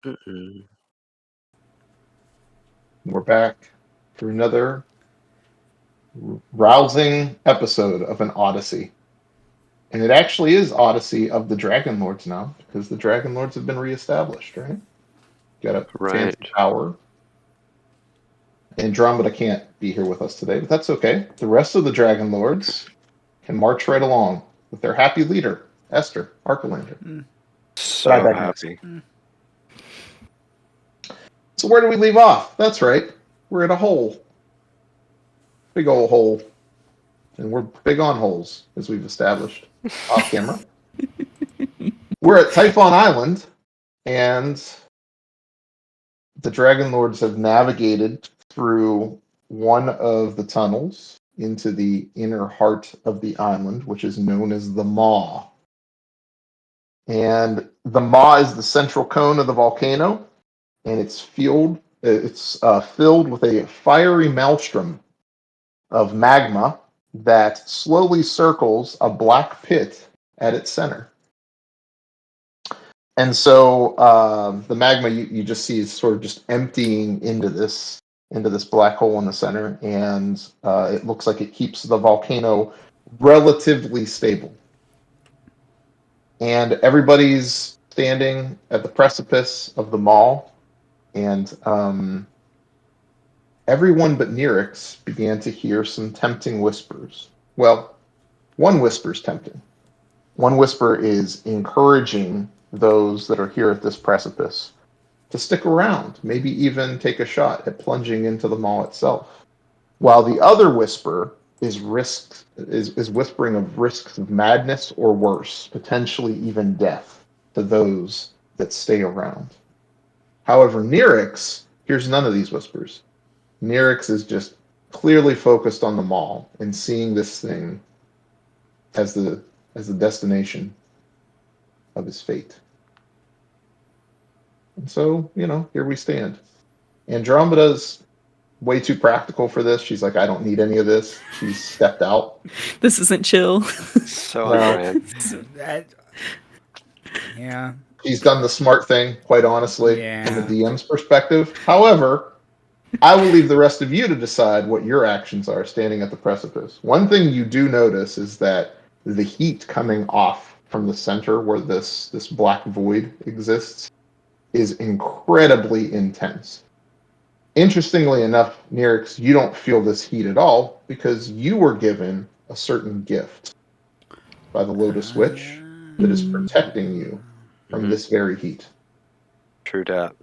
Mm-mm. We're back for another rousing episode of an Odyssey. And it actually is Odyssey of the Dragonlords now, because the Dragonlords have been reestablished, right? Got a Right. fancy power. Andromeda can't be here with us today, but that's okay. The rest of the Dragonlords can march right along with their happy leader, Esther, Archelander. But I So digress. happy. So where do we leave off? That's right. We're at a hole. Big old hole. And we're big on holes, as we've established off camera. We're at Typhon Island, and the Dragonlords have navigated through one of the tunnels into the inner heart of the island, which is known as the Maw. And the Maw is the central cone of the volcano, and it's filled with a fiery maelstrom of magma that slowly circles a black pit at its center. And so the magma you just see is sort of just emptying into this black hole in the center, and it looks like it keeps the volcano relatively stable. And everybody's standing at the precipice of the mall, and everyone but Nyrix began to hear some tempting whispers. Well, one whisper's tempting. One whisper is encouraging those that are here at this precipice to stick around, maybe even take a shot at plunging into the mall itself. While the other whisper is whispering of risks of madness or worse, potentially even death to those that stay around. However, Nyrix hears none of these whispers. Nyrix is just clearly focused on the mall and seeing this thing as the destination of his fate. And so, here we stand. Andromeda's way too practical for this. She's like, I don't need any of this. She's stepped out. This isn't chill. So No. on brand. Yeah. She's done the smart thing, quite honestly, from the Yeah. DM's perspective. However, I will leave the rest of you to decide what your actions are standing at the precipice. One thing you do notice is that the heat coming off from the center where this black void exists is incredibly intense. Interestingly enough, Nyrix, you don't feel this heat at all because you were given a certain gift by the Lotus Witch that is protecting you from this very heat. True dat.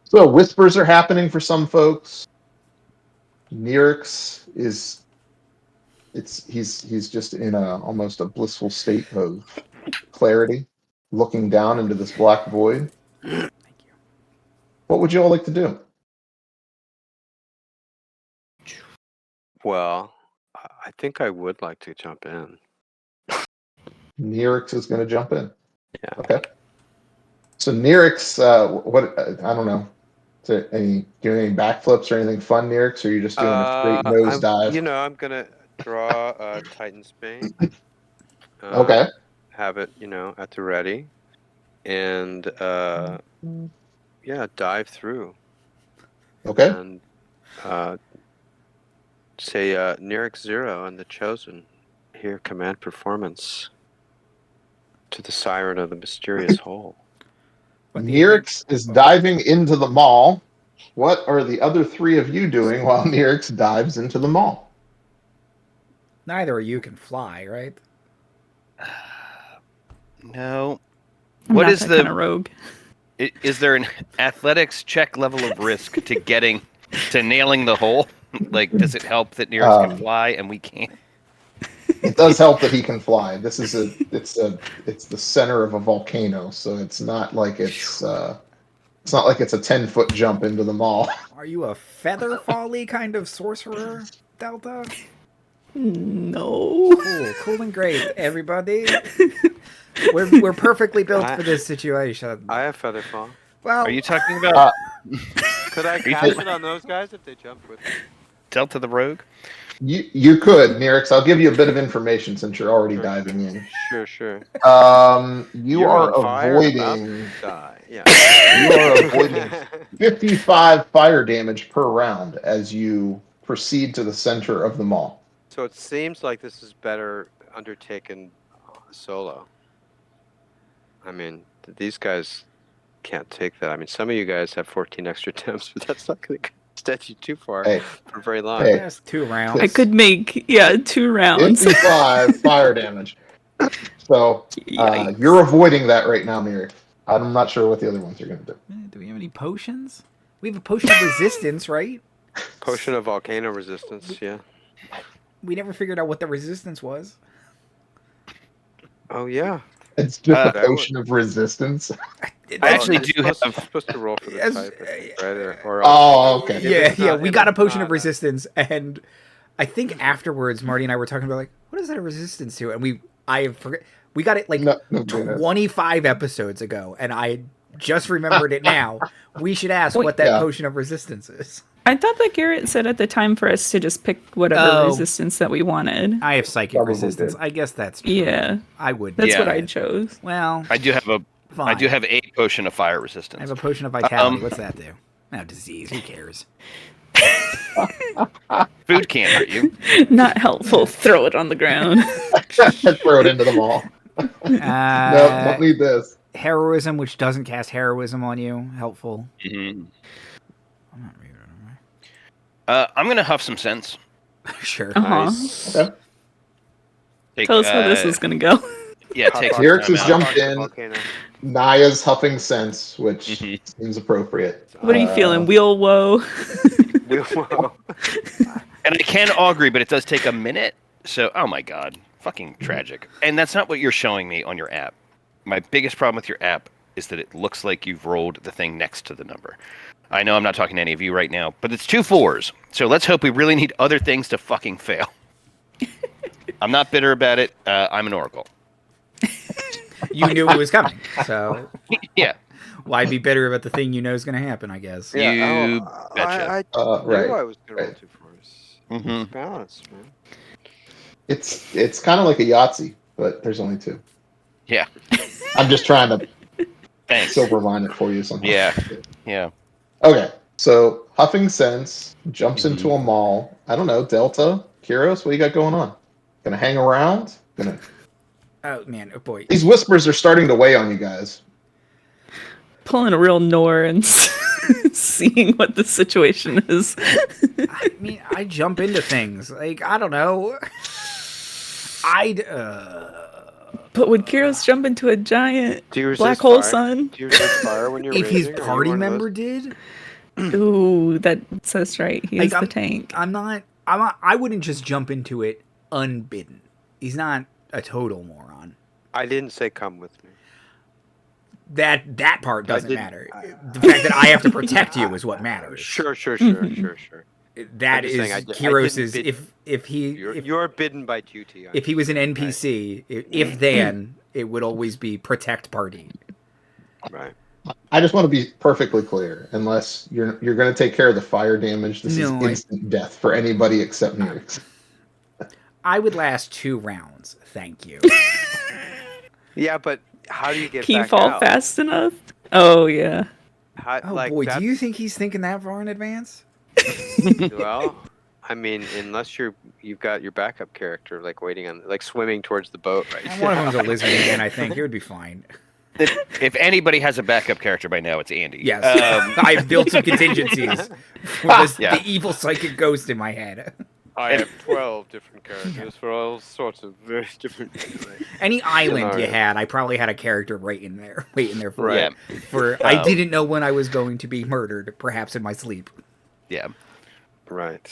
So whispers are happening for some folks. Nyrix he's just in almost a blissful state of clarity, looking down into this black void. Thank you. What would you all like to do? Well, I think I would like to jump in. Nyrix is going to jump in. Yeah. Okay. So Nyrix, what I don't know. Doing any backflips or anything fun, Nyrix, or are you just doing a straight nose dive? I'm gonna draw a Titan's Bane. Okay. Have it, at the ready, and dive through. Okay. And say Nyrix 0 and the Chosen. Here, command performance to the Siren of the Mysterious Hole. Nyrix is diving into the mall. What are the other three of you doing while Nyrix dives into the mall? Neither of you can fly, right? No. I'm What not is that the kind of rogue? Is there an athletics check level of risk to getting to nailing the hole? Like, does it help that Nyrix can fly and we can't? It does help that he can fly. This is it's the center of a volcano, so it's not like it's a 10-foot jump into the mall. Are you a feather folly kind of sorcerer, Delta? No. Cool and great, everybody. We're perfectly built for this situation. I have Featherfall. Well, Are you talking about? Could I cast it on those guys if they jump with me? Delta the Rogue? You could, Nyrix. I'll give you a bit of information since you're already diving in. Sure. You You're are on fire and about avoiding. to die. Yeah. You are avoiding 55 fire damage per round as you proceed to the center of the mall. So it seems like this is better undertaken solo. I mean, these guys can't take that. I mean, some of you guys have 14 extra attempts, but that's not going to extend you too far Hey. for very long. Hey. That's 2 rounds. I could make 2 rounds. 55 fire damage. So Yikes. you're avoiding that right now, Nyrix. I'm not sure what the other ones are going to do. Do we have any potions? We have a potion of resistance, right? Potion of volcano resistance, yeah. We never figured out what the resistance was. Oh, yeah. It's just a that potion of resistance. I actually It's do supposed to roll for the Yes, type, I think, right? Or Oh, okay. Yeah, we got a potion of resistance. resistance, and I think afterwards, Marty and I were talking about, like, what is that a resistance to? And I forget. We got it like No, 25 episodes ago, and I just remembered it now. We should ask what that potion of resistance is. I thought that Garrett said at the time for us to just pick whatever resistance that we wanted. I have psychic Probably resistance. did. I guess that's true. Yeah. I would. That's Yeah. what I chose. Well, I do have a fine. a potion of fire I resistance. have a potion of vitality. What's that do? No, disease. Who cares? Food can't hurt you. Not helpful. Throw it on the ground. Throw it into the mall. No, don't need this. Heroism, which doesn't cast heroism on you. Helpful. Mhm. I'm not reading it, I'm gonna huff some sense. am I? Sure. Uh-huh. Nice. Okay. Take, Tell us how this is going to go. Yeah, take some Nyrix time has out. jumped in. Volcano. Naya's huffing sense, which Mhm. seems appropriate. What are you feeling? Wheel woe? Whoa. And I can augury, but it does take a minute. So, oh my god, fucking tragic. And that's not what you're showing me on your app. My biggest problem with your app is that it looks like you've rolled the thing next to the number. I know I'm not talking to any of you right now, but it's 2 4s. So let's hope we really need other things to fucking fail. I'm not bitter about it. I'm an oracle. You knew it was coming, so Yeah. why be bitter about the thing you know is going to happen? I guess. You betcha. I knew Right. I was going to roll Right. 2 4s. Mhm. Balance, man. It's kind of like a Yahtzee, but there's only 2. Yeah. I'm just trying to Thanks. silver line it for you somehow. Yeah. Yeah. Okay, so huffing sense jumps Mm-hmm. into a mall. I don't know, Delta, Kyros, what you got going on? Gonna hang around? Oh man, oh boy. These whispers are starting to weigh on you guys. Pulling a real Nor and seeing what the situation is. I mean, I jump into things like I don't know. But would Kyros jump into a giant Do you resist black hole fire? sun? Do you resist fire when you're if his raging? Are you party one of member those? did, Ooh, that's so right. He's Like, the tank. I'm not. I wouldn't just jump into it unbidden. He's not a total moron. I didn't say come with me. That part doesn't didn't- matter. The fact that I have to protect you is what matters. Sure. That I'm just is saying, I Kyros's. didn't If he You're bidden by duty. if he was an NPC, if then it would always be protect party. Right. I just want to be perfectly clear. Unless you're going to take care of the fire damage, this No, is instant death for anybody except Nyrix. I would last 2 rounds. Thank you. Yeah, but how do you get Can you back fall out? fast enough? Oh, yeah. How, Oh like, boy, do that's- you think he's thinking that far in advance? Well, I mean, unless you've got your backup character like waiting on, like swimming towards the boat, right? And one of them's a lizard again. I think it would be fine. If anybody has a backup character by now, it's Andy. Yes, I've built some contingencies for Yeah. the evil psychic ghost in my head. I have 12 different characters for all sorts of very different. Any island you Scenario. had, I probably had a character waiting there for Right. Yeah. for I didn't know when I was going to be murdered, perhaps in my sleep. Yeah. Right.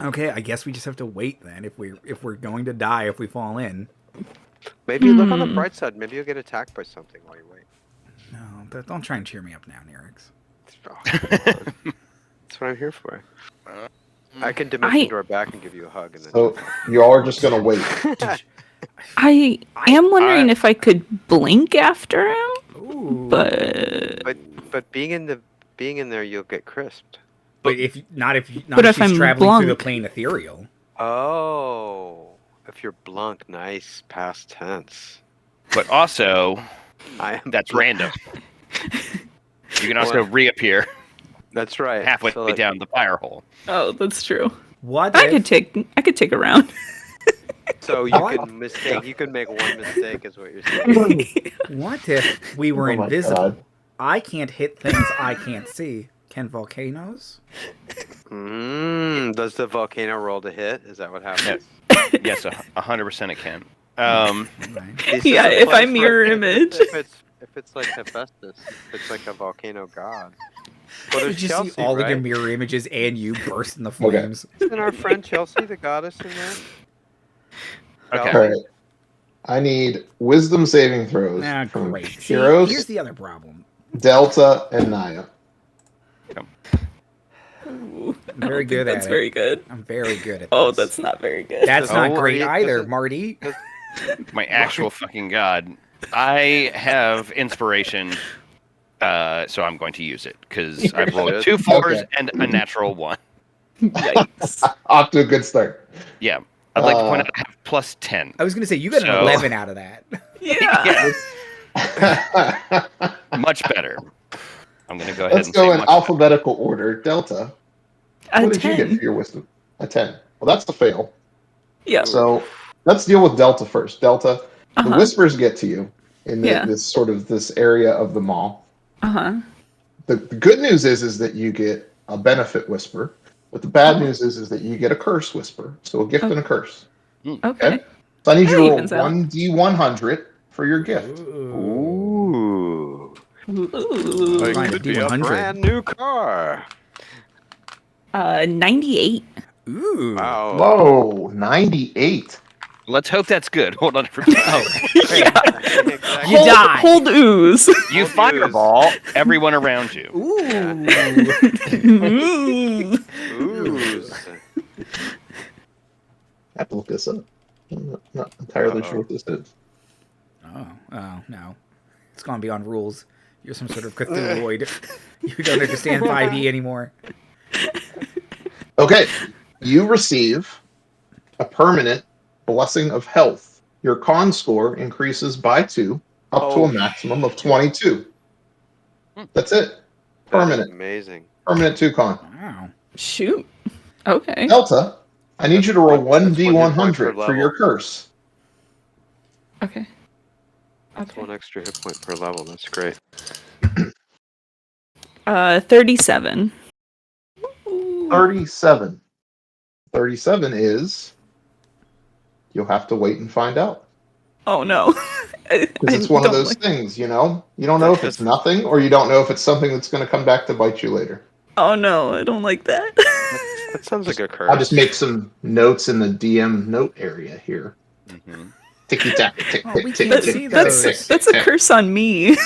Okay, I guess we just have to wait then. If we're going to die if we fall in. Maybe look on the bright side. Maybe you'll get attacked by something while you wait. No, don't try and cheer me up now, Nyrix. Oh, come on. That's what I'm here for. I can dimension door back and give you a hug, and then. So you all are just going to wait. I am wondering if I could blink after him, Ooh. but But being in there, you'll get crisped. But if But if if she's I'm traveling through the Blanc. plane ethereal. Oh, if you're Blanc, nice past tense. But also, I am. that's random. You can also Well, reappear That's right. halfway So, like, down the fire hole. Oh, that's true. What I if could take a round. so you What? can mistake. You can make one mistake, is what you're saying. what if we were Oh my invisible? God. I can't hit things I can't see. Can volcanoes? Does the volcano roll to hit? Is that what happens? Yes, 100% it can. Right. This Yeah, is a if I place mirror where- image. If it's like Hephaestus, if it's like a volcano god. Well, there's Did you Chelsea, see all right? of your mirror images and you burst in the flames? Isn't our friend Chelsea the goddess in there? Okay. All right. I need wisdom saving throws Ah, from great. See, Kyros, here's the other problem. Delta, and Naya. Ooh, I'm very good that's at very it. good. I'm very good at Oh, this. that's not very good. That's Oh, not well, great it either, doesn't- Marty. My actual fucking god. I have inspiration, so I'm going to use it because I've rolled should. 2 4s Okay. and a natural 1. Yikes. Off to a good start. Yeah. I'd like to point out I have plus 10. I was going to say, you got an So- 11 out of that. Yeah. Much better. I'm going to go ahead Let's and go say in much alphabetical order. Delta. A What did you get 10. for your wisdom? A 10. Well, that's the fail. Yeah. So let's deal with Delta first. Delta, the Uh-huh. whispers get to you in Yeah. this area of the mall. Uh-huh. The good news is that you get a benefit whisper. But the bad news is that you get a curse whisper. So a gift and a curse. Okay. So I need you That to roll evens out. 1d100 for your gift. Ooh. Ooh. Like, Fine, could be a D100. brand new car. 98. Ooh. Wow. Whoa, 98. Let's hope that's good. Hold on. everybody. Yeah. Exactly. You die. Hold ooze. You Hold fireball everyone around you. Ooh. Ooh. Ooh. I have to look this up. I'm not entirely sure what this is. Oh, no. It's gone beyond rules. You're some sort of Cthulhuoid. You don't understand 5e anymore. Okay, you receive a permanent blessing of health. Your con score increases by 2, up to Oh, a maximum of 22. That's it. That is Permanent. amazing. Permanent 2 con. Wow. Shoot. Okay. Delta, I need you to roll That's 1 hit point per 1d100 for your level. curse. Okay. That's Okay. one extra hit point per level. That's great. 37. Ooh. 37. 37 is... You'll have to wait and find out. Oh no. Because it's one of those things, you know? You don't know if it's nothing, or you don't know if it's something that's going to come back to bite you later. Oh no, I don't like that. That sounds like a curse. I'll just make some notes in the DM note area here. Mhm. Ticky tack, tick, Oh, tick, we tick, can't tick, see tick, those. tick, That's a tick. curse on me.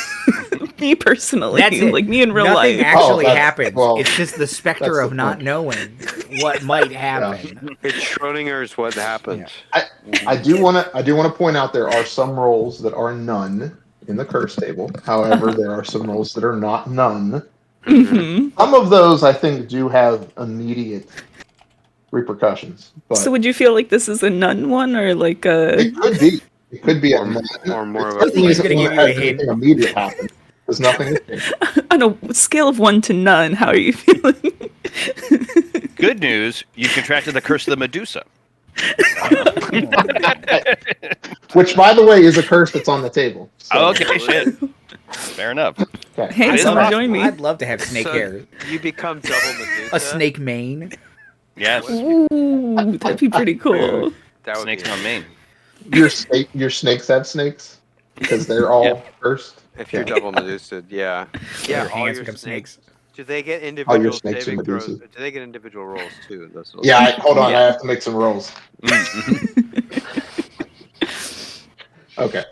Me personally. That's it. Like me in real Nothing life. actually that's- happens. well, it's just the specter that's of the not point. knowing what might happen. It's Schrodinger's what happened. I do want to point out there are some rolls that are none in the curse table. However, there are some rolls that are not none. Mhm. Some of those I think do have immediate repercussions, but So would you feel like this is a nun one or like a it could be. It could be Or- a none. or more It of a certainly isn't gonna one give that you a has hint. anything immediate happen. There's nothing. on a scale of 1 to none? How are you feeling? Good news, you contracted the curse of the Medusa. Which, by the way, is a curse that's on the table. So, Okay, shit. Fair enough. okay. Hey, It is someone possible. join me. I'd love to have snake So hair. You become double Medusa. A snake mane. Yes. Ooh, that'd be pretty cool. That would Snakes be on Maine. Your snakes have snakes because they're all Yeah. cursed. If you're Yeah. double Medusa, yeah. Yeah, Your all hands your become snakes. Do they get All your individual snakes are saving throws? Medusa. Do they get individual rolls too? Those little Yeah, hold on. Yeah. I have to make some rolls. Okay.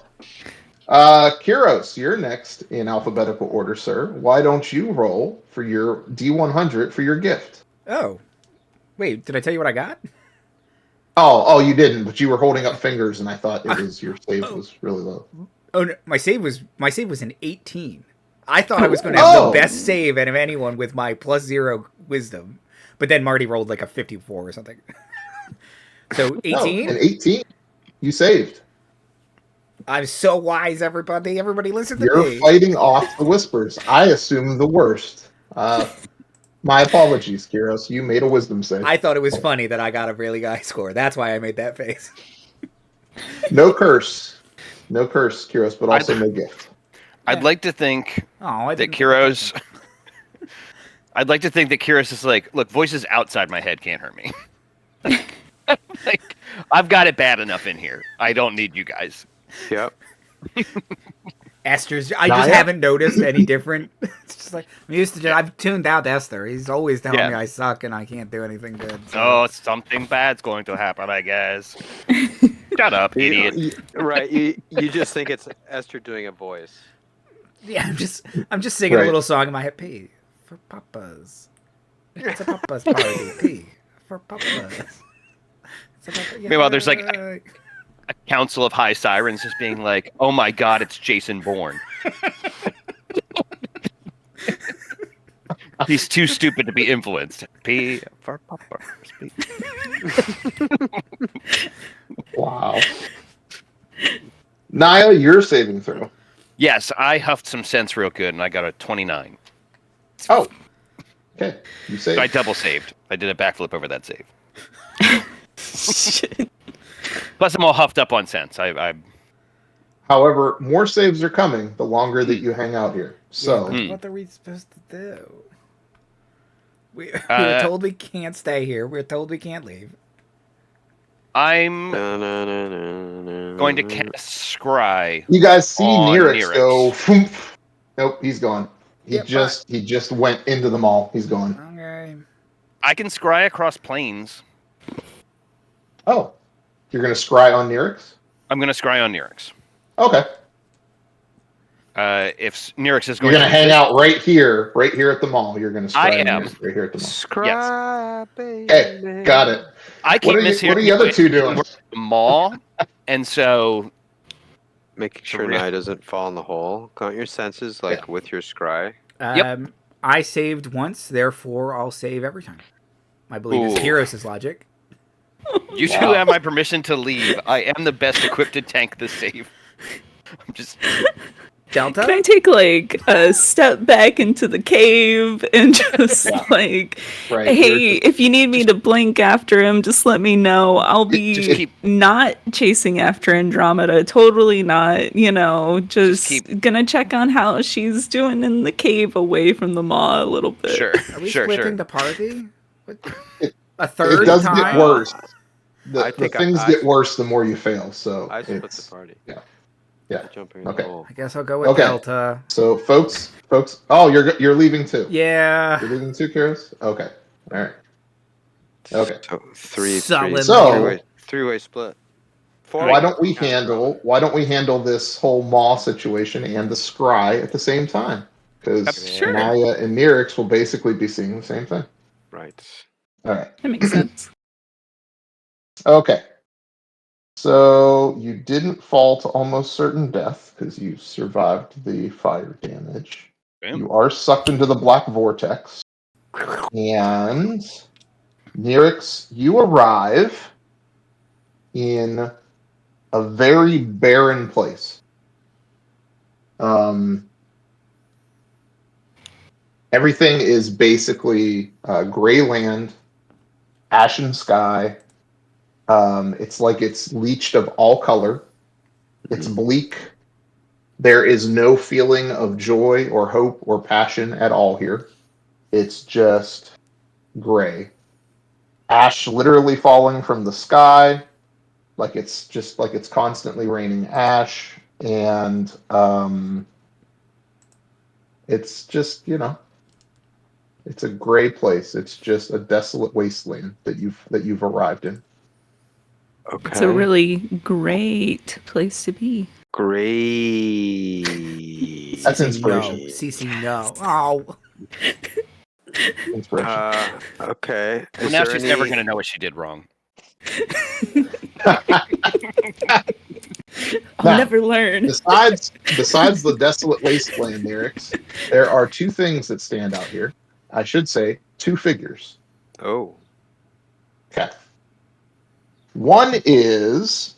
Kyros, you're next in alphabetical order, sir. Why don't you roll for your D100 for your gift? Oh. Wait, did I tell you what I got? Oh, you didn't, but you were holding up fingers, and I thought it was your save was really low. Oh no, my save was an 18. I thought I was going to have Oh. the best save out of anyone with my +0 wisdom, but then Marty rolled like a 54 or something. So No, 18. an 18. You saved. I'm so wise, everybody. Everybody, listen to You're me. fighting off the whispers. I assume the worst. My apologies, Kyros. You made a wisdom save. I thought it was funny that I got a really high score. That's why I made that face. No curse. No curse, Kyros, but also no gift. I'd like to think Oh, that Kyros. I'd like to think that Kyros is like, look, voices outside my head can't hurt me. Like, I've got it bad enough in here. I don't need you guys. Yep. Esther's. I just Naya? haven't noticed any different. It's just like I'm used to. I've tuned out Esther. He's always telling Yeah. me I suck and I can't do anything good. So. Oh, something bad's going to happen, I guess. Shut up, idiot. Right. You just think it's Esther doing a voice. Yeah, I'm just singing a Right. little song in my head. P for papas. It's a papa's party. P for papas. Meanwhile, there's like a council of high sirens just being like, "Oh my God, it's Jason Bourne." He's too stupid to be influenced. P for papas. P. Wow. Naya, your saving throw. Yes, I huffed some sense real good, and I got a 29. Oh. Okay. You saved. I double saved. I did a backflip over that save. Shit. Plus, I'm all huffed up on sense. I However, more saves are coming the longer that you hang out here. So, Yeah, but what are we supposed to do? We were told we can't stay here. We're told we can't leave. I'm Going going to cast Scry. you guys see On Nyrix Nyrix. go. Phoomp. Nope, he's gone. He Yeah, just went into the mall. He's gone. Okay. I can Scry across planes. Oh, you're gonna scry on Nyrix? I'm going to Scry on Nyrix. Okay. If Nyrix is You're going gonna to hang out right here at the mall. You're gonna I scry on am. Nyrix right here at the mall. Scrap, baby. Okay, got it. I keep What are mishearing the other two doing? the mall, and so Making sure real. Naya doesn't fall in the hole. Count your senses, like with your scry. Yep. I saved once, therefore I'll save every time. I believe is Ooh. Kyros' logic. you two have my permission to leave. I am the best equipped to tank the save. I'm just Delta? Can I take like a step back into the cave and just like, Right. hey, if you need me to blink after him, just let me know. I'll just be keep not chasing after Andromeda. Totally not, just keep- gonna check on how she's doing in the cave away from the mall a little bit. sure, Are we sure, splitting sure. the party? What? It- A third It does time? get worse. I The think things I get worse the more you fail. So I split the it's party. yeah. Jumping in Okay. the hole. I guess I'll go with Okay. Delta. so folks. Oh, you're leaving too. Yeah. You're leaving too, Kyros? Okay. All right. Okay. So three, Sullen. So- three-way split. Four. Why don't we handle this whole mall situation and the scry at the same time? Because Sure. Naya and Nyrix will basically be seeing the same thing. Right. All right. That makes sense. Okay. So you didn't fall to almost certain death because you survived the fire damage. Bam. You are sucked into the black vortex. And Nyrix, you arrive in a very barren place. Everything is basically gray land, ashen sky. It's like it's leached of all color. It's bleak. There is no feeling of joy or hope or passion at all here. It's just gray. Ash literally falling from the sky, like it's constantly raining ash, and it's just, it's a gray place. It's just a desolate wasteland that you've arrived in. Okay. It's a really great place to be. great. That's CC inspiration. No. CC no. Oh. Inspiration. Okay. Well, now she's never going to know what she did wrong. Now, never learn. besides the desolate wasteland, Nyrix, there are two things that stand out here. I should say two figures. Oh. Okay. One is,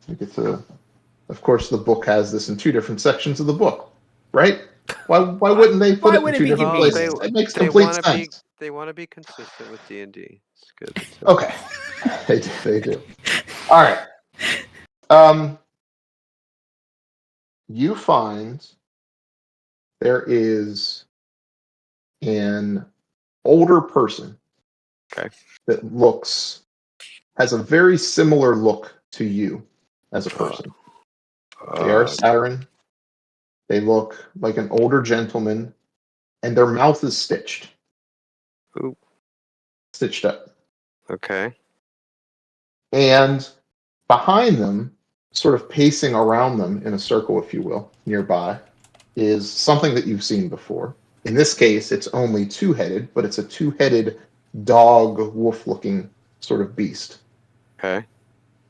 we get to, of course, the book has this in two different sections of the book, right? Why wouldn't they put Why it in would it two be different places? convenient? It makes They complete want to be sense. they want to be consistent with D&D. It's good. Okay. They do. All right. Um, you find there is an older person Okay. that has a very similar look to you as a Uh, person. They are Saturn. They look like an older gentleman, and their mouth is Ooh. stitched up. Okay. And behind them, sort of pacing around them in a circle, if you will, nearby, is something that you've seen before. In this case, it's only two-headed, but it's a two-headed dog, wolf-looking sort of beast, Okay.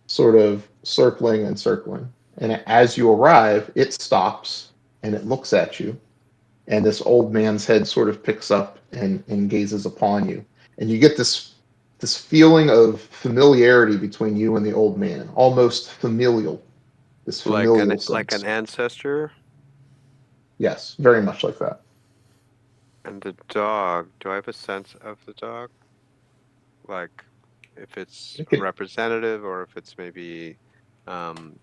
sort of circling and circling. And as you arrive, it stops and it looks at you. And this old man's head sort of picks up and gazes upon you. And you get this feeling of familiarity between you and the old man, almost familial. This familial Like sense. an ancestor. Yes, very much like that. And the dog, do I have a sense of the dog? Like, if it's It a could representative or if it's maybe um,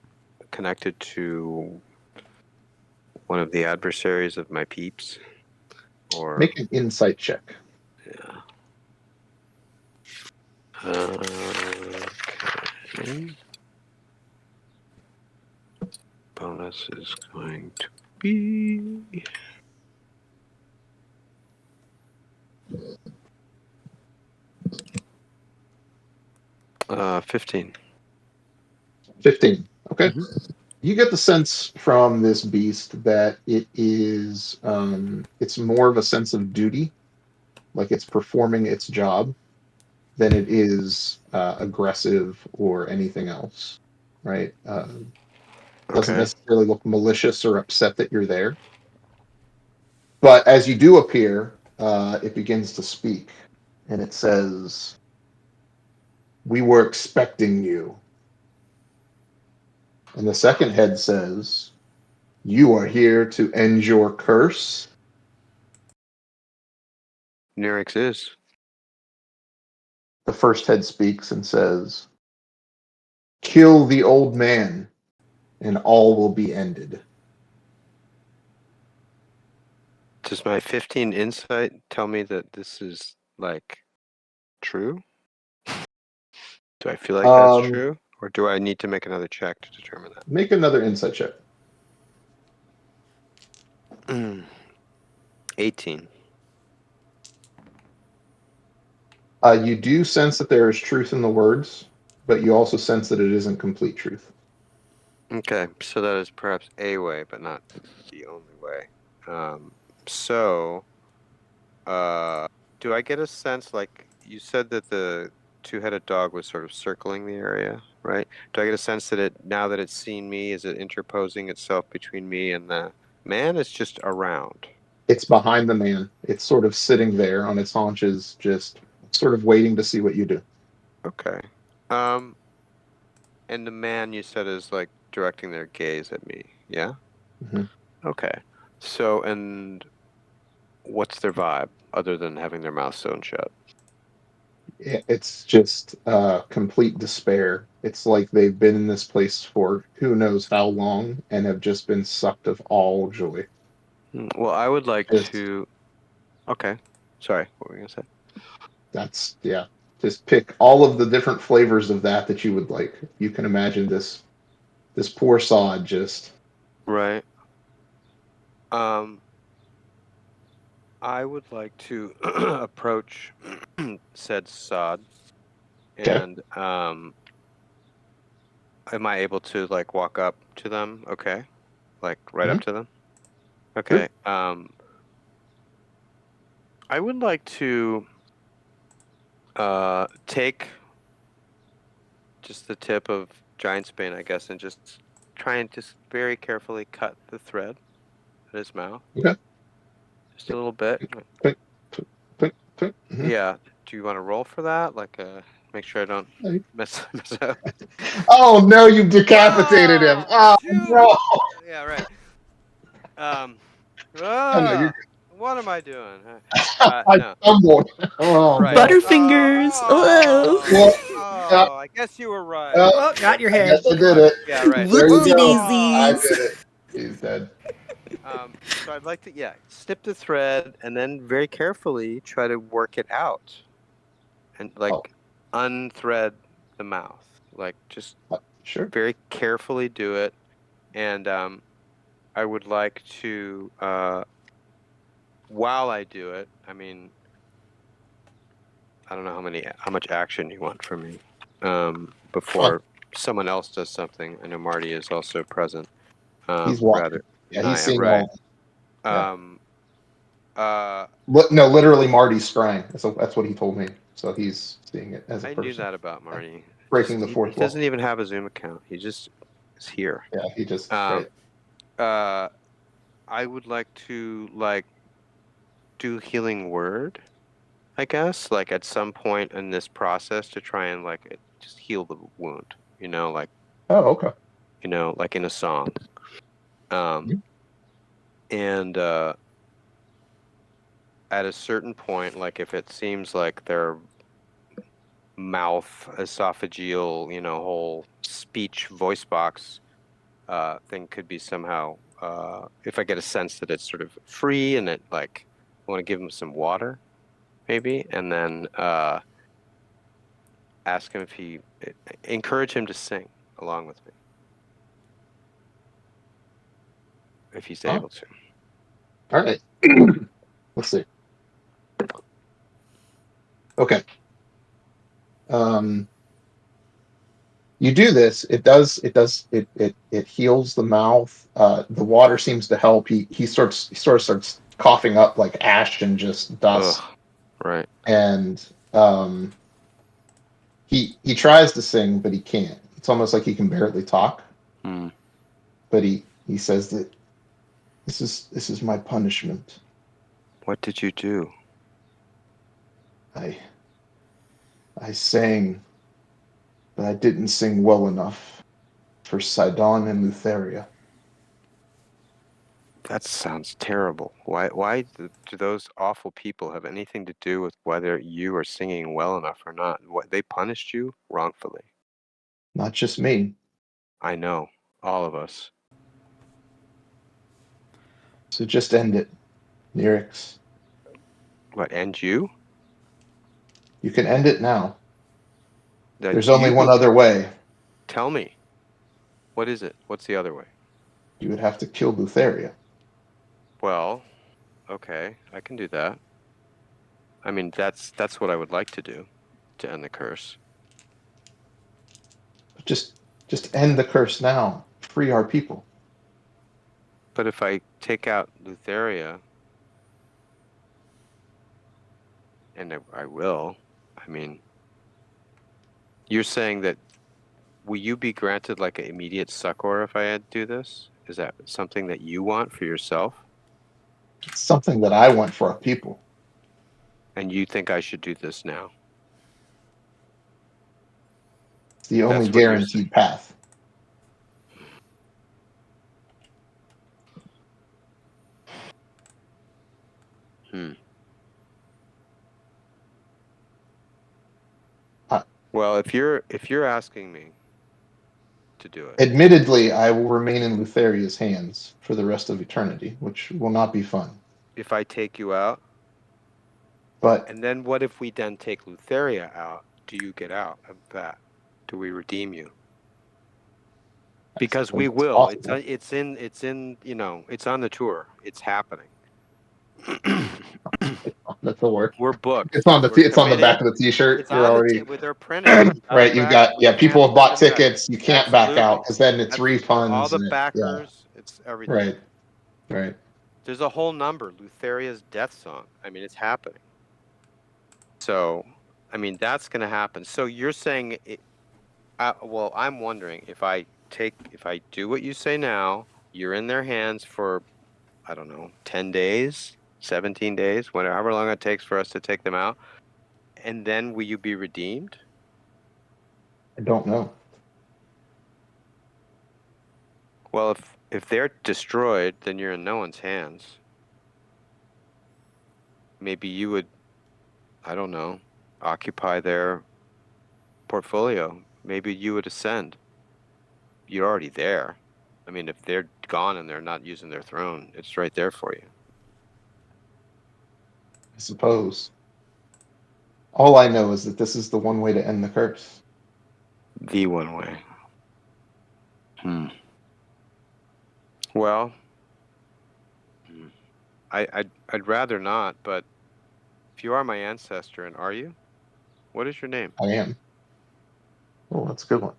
connected to one of the adversaries of my peeps? Or, make an insight check. yeah. Okay. Bonus is going to be 15. 15. Okay. Mhm. You get the sense from this beast that it's more of a sense of duty, like it's performing its job, than it is aggressive or anything else, right? Doesn't Okay. necessarily look malicious or upset that you're there. But as you do appear, it begins to speak, and it says, "We were expecting you." And the second head says, "You are here to end your curse." Nyrix is. The first head speaks and says, "Kill the old man, and all will be ended." Does my 15 insight tell me that this is like true? Do I feel like that's Um, true? Or do I need to make another check to determine make another insight check. that? 18. You do sense that there is truth in the words, but you also sense that it isn't complete truth. Okay, so that is perhaps a way, but not the only way. Um, so, do I get a sense, like you said that the two-headed dog was sort of circling the area, right? Do I get a sense that now that it's seen me, is it interposing itself between me and the man? It's just around. It's behind the man. It's sort of sitting there on its haunches, just sort of waiting to see what you do. Okay. And the man you said is like directing their gaze at me, yeah? Mhm. Okay. So, and what's their vibe other than having their mouth sewn shut? It's just complete despair. It's like they've been in this place for who knows how long and have just been sucked of all joy. Well, I would like Just to. Okay. Sorry, what were you gonna say? that's yeah. Just pick all of the different flavors of that you would like. You can imagine this poor sod just Right. Um, I would like to approach said sod, okay. and am I able to like walk up to them? Okay, like right up Mhm. to them. Sure. Okay. I would like to take just the tip of Giant Bane, I guess, and just try and just very carefully cut the thread at his mouth. Okay. Just a little bit. Click, click, click, click. Mhm. Yeah. Do you want to roll for that? Like, make sure I don't mess up. Oh no, you decapitated him. Oh Shoot! no. Yeah, right. Oh, no, you're What am I doing? I No. stumbled. Oh Right. no. Butterfingers. Well, I guess you were right. uh, Oh, got your I head. guess I did it. Yeah, right. There you Whoopsie go. I daisies. did it. He's dead. So I'd like to, snip the thread and then very carefully try to work it out and Oh, unthread the mouth. Like just sure. very carefully do it. And I would like to, while I do it, I mean, I don't know how much action you want from me before someone else does something. I know Marty is also present. He's walking. Rather, Yeah, he's Naya, seeing right? all. Yeah. Uh, No, literally, Marty's scrying. That's what he told me. So he's seeing it as a I person. knew that about Marty. Breaking the He fourth wall. doesn't even have a Zoom account. He just is here. Yeah, he just. Um, Right. I would like to do healing word, I guess, like at some point in this process to try and just heal the wound. Oh, okay. Like in a song. Mhm. And at a certain point, like if it seems like their mouth, esophageal, whole speech voice box thing could be somehow, if I get a sense that it's sort of free and I want to give him some water, maybe, and then ask him encourage him to sing along with me, if he's Oh, able to. all right. Let's see. Okay. You do this. It heals the mouth. The water seems to help. He sort of starts coughing up like ash and just dust. Ugh, right. And he tries to sing, but he can't. It's almost like he can barely talk. Hmm. But he says that this is my punishment. What did you do? I sang, but I didn't sing well enough for Sidon and Lutheria. That sounds terrible. Why do those awful people have anything to do with whether you are singing well enough or not? What, they punished you wrongfully. Not just me. I know, all of us. So just end it, Nyrix. What, and you? You can end it now. That There's only one you other way. tell me. What is it? What's the other way? You would have to kill Lutheria. Well, okay, I can do that. I mean, that's what I would like to do to end the curse. Just end the curse now. Free our people. But if I take out Lutheria, and I will, I mean, you're saying that will you be granted like an immediate succor if I had to do this? Is that something that you want for yourself? It's something that I want for our people. And you think I should do this now? It's the only That's what you're saying. guaranteed path. Well, if you're asking me to do it, Admittedly, I will remain in Lutheria's hands for the rest of eternity, which will not be fun. if I take you out, But and then what if we then take Lutheria out? Do you get out of that? Do we redeem you? Because we it's will. possible. It's in it's on the tour. It's happening. That's the word. We're booked. It's on the We're it's on the back committed. of the T-shirt. It's You're on already with their printed on the right. You've back. got We can't people have bought hold it back. tickets. You can't back Absolutely. out because then it's All refunds the and backers. It's everything. right, right. There's a whole number. Lutheria's death song. I mean, it's happening. So, I mean, that's going to happen. So you're saying, well, I'm wondering if I I do what you say now, you're in their hands for, I don't know, 10 days, 17 days, however long it takes for us to take them out, and then will you be redeemed? I don't know. Well, if they're destroyed, then you're in no one's hands. Maybe you would, I don't know, occupy their portfolio. Maybe you would ascend. You're already there. I mean, if they're gone and they're not using their throne, it's right there for you. I suppose. All I know is that this is the one way to end the curse. The one way. Well, I'd rather not, but if you are my ancestor, and are you? What is your name? I am. Oh, that's a good one.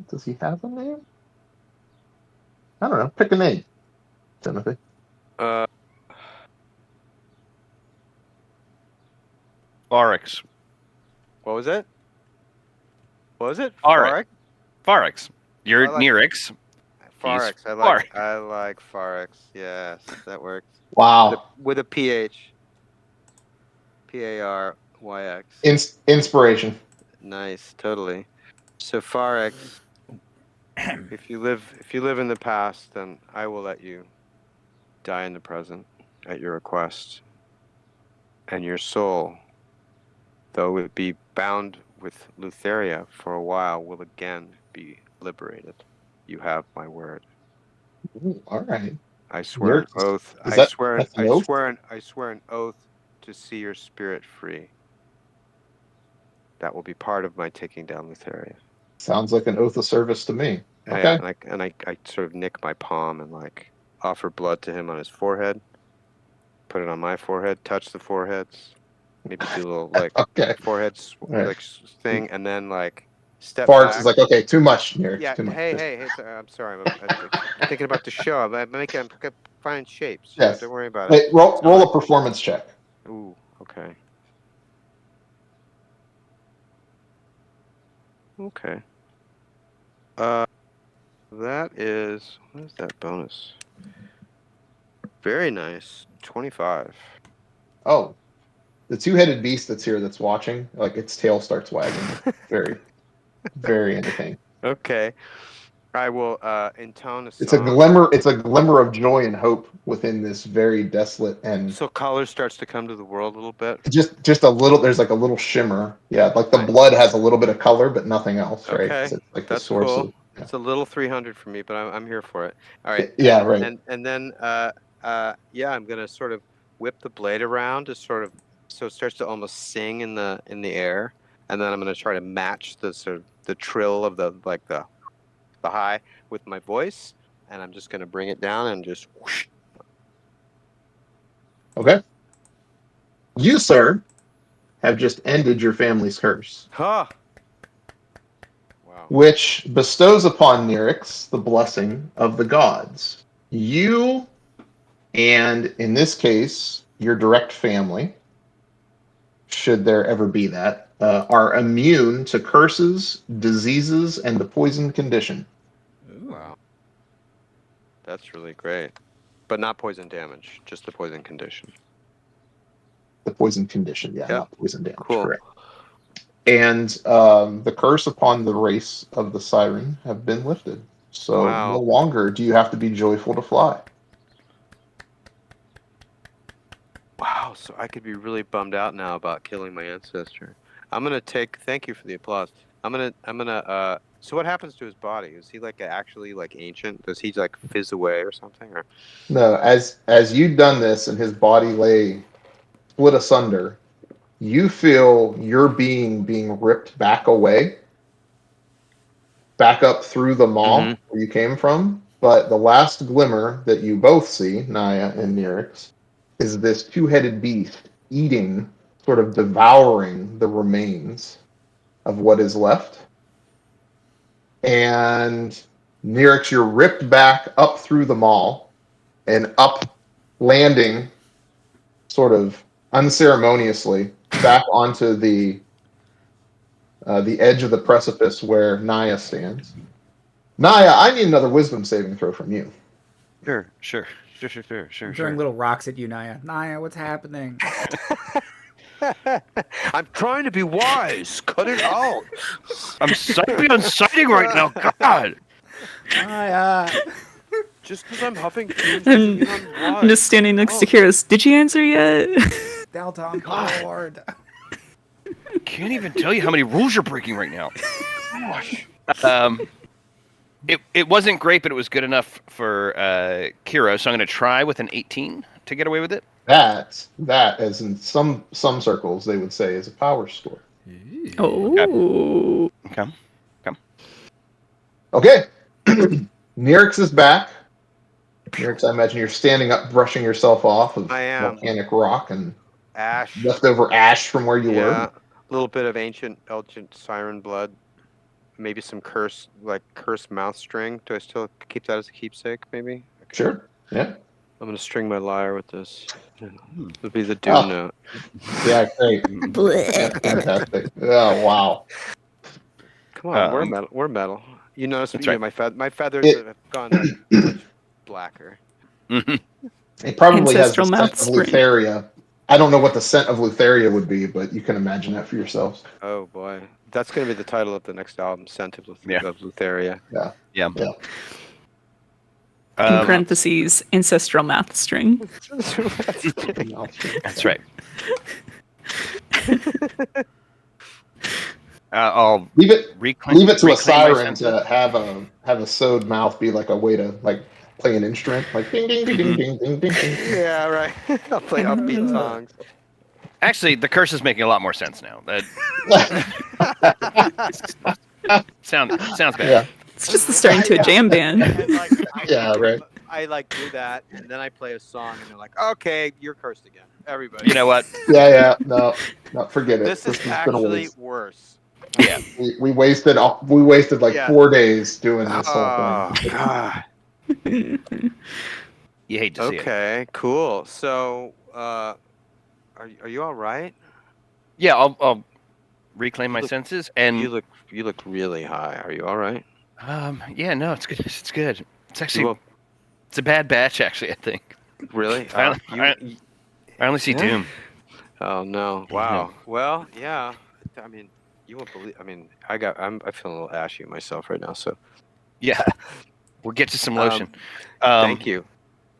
Does he have a name? I don't know. Pick a name, Timothy. Uh, Farix. what was it? What was it? Farix. Farix. You're I like Nyrix. Farix. I like Farix. Yes, that works. Wow. With a PH. Paryx. Inspiration. Nice, totally. So Farix, if you live in the past, then I will let you die in the present at your request. And your soul, though it be bound with Lutheria for a while, will again be liberated. You have my word. Ooh, all right. I swear an oath. That's an oath? I swear an oath to see your spirit free. That will be part of my taking down Lutheria. Sounds like an oath of service to me. Yeah, Okay. and I sort of nick my palm and like offer blood to him on his forehead. Put it on my forehead. Touch the foreheads. Maybe do a little like Okay. forehead Right. like thing, and then like step Farx back. is like, okay, too much, Nyrix. Yeah. Too much. Hey. I'm sorry. I'm thinking about the show. I'm fine shapes. Yes. Don't worry about it. Wait, roll a performance check. Ooh. Okay. Okay. That is, what is that bonus? Very nice. 25. Oh, the two-headed beast that's here that's watching, like its tail starts wagging. Very, very entertaining. Okay. I will intone a It's a song. glimmer of joy and hope within this very desolate and So color starts to come to the world a little bit. just a little. There's like a little shimmer. Yeah, like the Nice. blood has a little bit of color, but nothing else, right? Okay. It's like the That's source cool. of. Yeah, It's a little 300 for me, but I'm here for it. All right. yeah, right. And then yeah, I'm gonna sort of whip the blade around to sort of so it starts to almost sing in the air, and then I'm gonna try to match the sort of the trill of the like the high with my voice, and I'm just gonna bring it down and just whoosh. Okay. You, sir, have just ended your family's curse, Huh. Wow. which bestows upon Nyrix the blessing of the gods. You, and in this case, your direct family, should there ever be that, are immune to curses, diseases, and the poison condition. Wow. That's really great. But not poison damage, just the poison condition. The poison condition, yeah, Yep. not poison damage, Cool. correct. And the curse upon the race of the siren have been lifted. So Wow. no longer do you have to be joyful to fly. Wow, so I could be really bummed out now about killing my ancestor. Thank you for the applause. So what happens to his body? Is he like actually like ancient? Does he like fizz away or something? Or No, as you've done this and his body lay split asunder, you feel your being ripped back away, back up through the maw where you came from. But the last glimmer that you both see, Naya and Nyrix, is this two-headed beast eating, sort of devouring the remains of what is left. And Nyrix, you're ripped back up through the maw and up, landing sort of unceremoniously back onto the edge of the precipice where Naya stands. Naya, I need another wisdom saving throw from you. Sure. I'm throwing little rocks at you, Naya. Naya, what's happening? I'm trying to be wise. Cut it out. I'm sighting right now. God. Naya. Just because I'm huffing fumes I'm, doesn't mean I'm wise. I'm just standing next to Kyros. Did you answer yet? Delta, I'm bored. Can't even tell you how many rules you're breaking right now. Gosh. It wasn't great, but it was good enough for Kyros. So I'm going to try with an 18 to get away with it. That, as in some circles, they would say is a power score. Oh. Okay. Okay. Nyrix is back. Nyrix, I imagine you're standing up, brushing yourself off of I am. volcanic rock and Ash. leftover ash from where you were. A little bit of ancient siren blood. Maybe some cursed mouth string. Do I still keep that as a keepsake? Maybe. Okay. Sure. Yeah. I'm gonna string my lyre with this. It'll be the doom note. Yeah. Great. That's fantastic. Oh wow. Come on, we're metal. We're metal. You notice That's right. my feathers have gone like much blacker. It probably has the Ancestral scent mouth of spring. Lutheria. I don't know what the scent of Lutheria would be, but you can imagine that for yourselves. Oh boy, that's gonna be the title of the next album, "Scent of Lutheria." Yeah. In parentheses, ancestral mouth string. That's right. I'll Leave it to a siren my to have a sewed mouth be like a way to like play an instrument, like ding ding ding ding ding ding ding ding. Yeah, right. I'll play upbeat songs. Actually, the curse is making a lot more sense now. Sounds bad. Yeah. It's just the starting to a jam band. And, like, Yeah, right. I like do that, and then I play a song, and they're like, "Okay, you're cursed again." Everybody. You know what? Yeah. No, forget it. This is been a actually waste. worse. Yeah. We wasted like 4 days doing this whole Oh thing. God. You hate to see it. Okay, cool. So, are you all right? Yeah, I'll reclaim my senses and You look really high. Are you all right? yeah, no, it's good. It's good. It's actually it's a bad batch actually, I think. Really? I only see doom. Oh no! Wow. Well, yeah. I mean, you won't believe. I mean, I feeling a little ashy myself right now. So Yeah. We'll get you some lotion. thank you.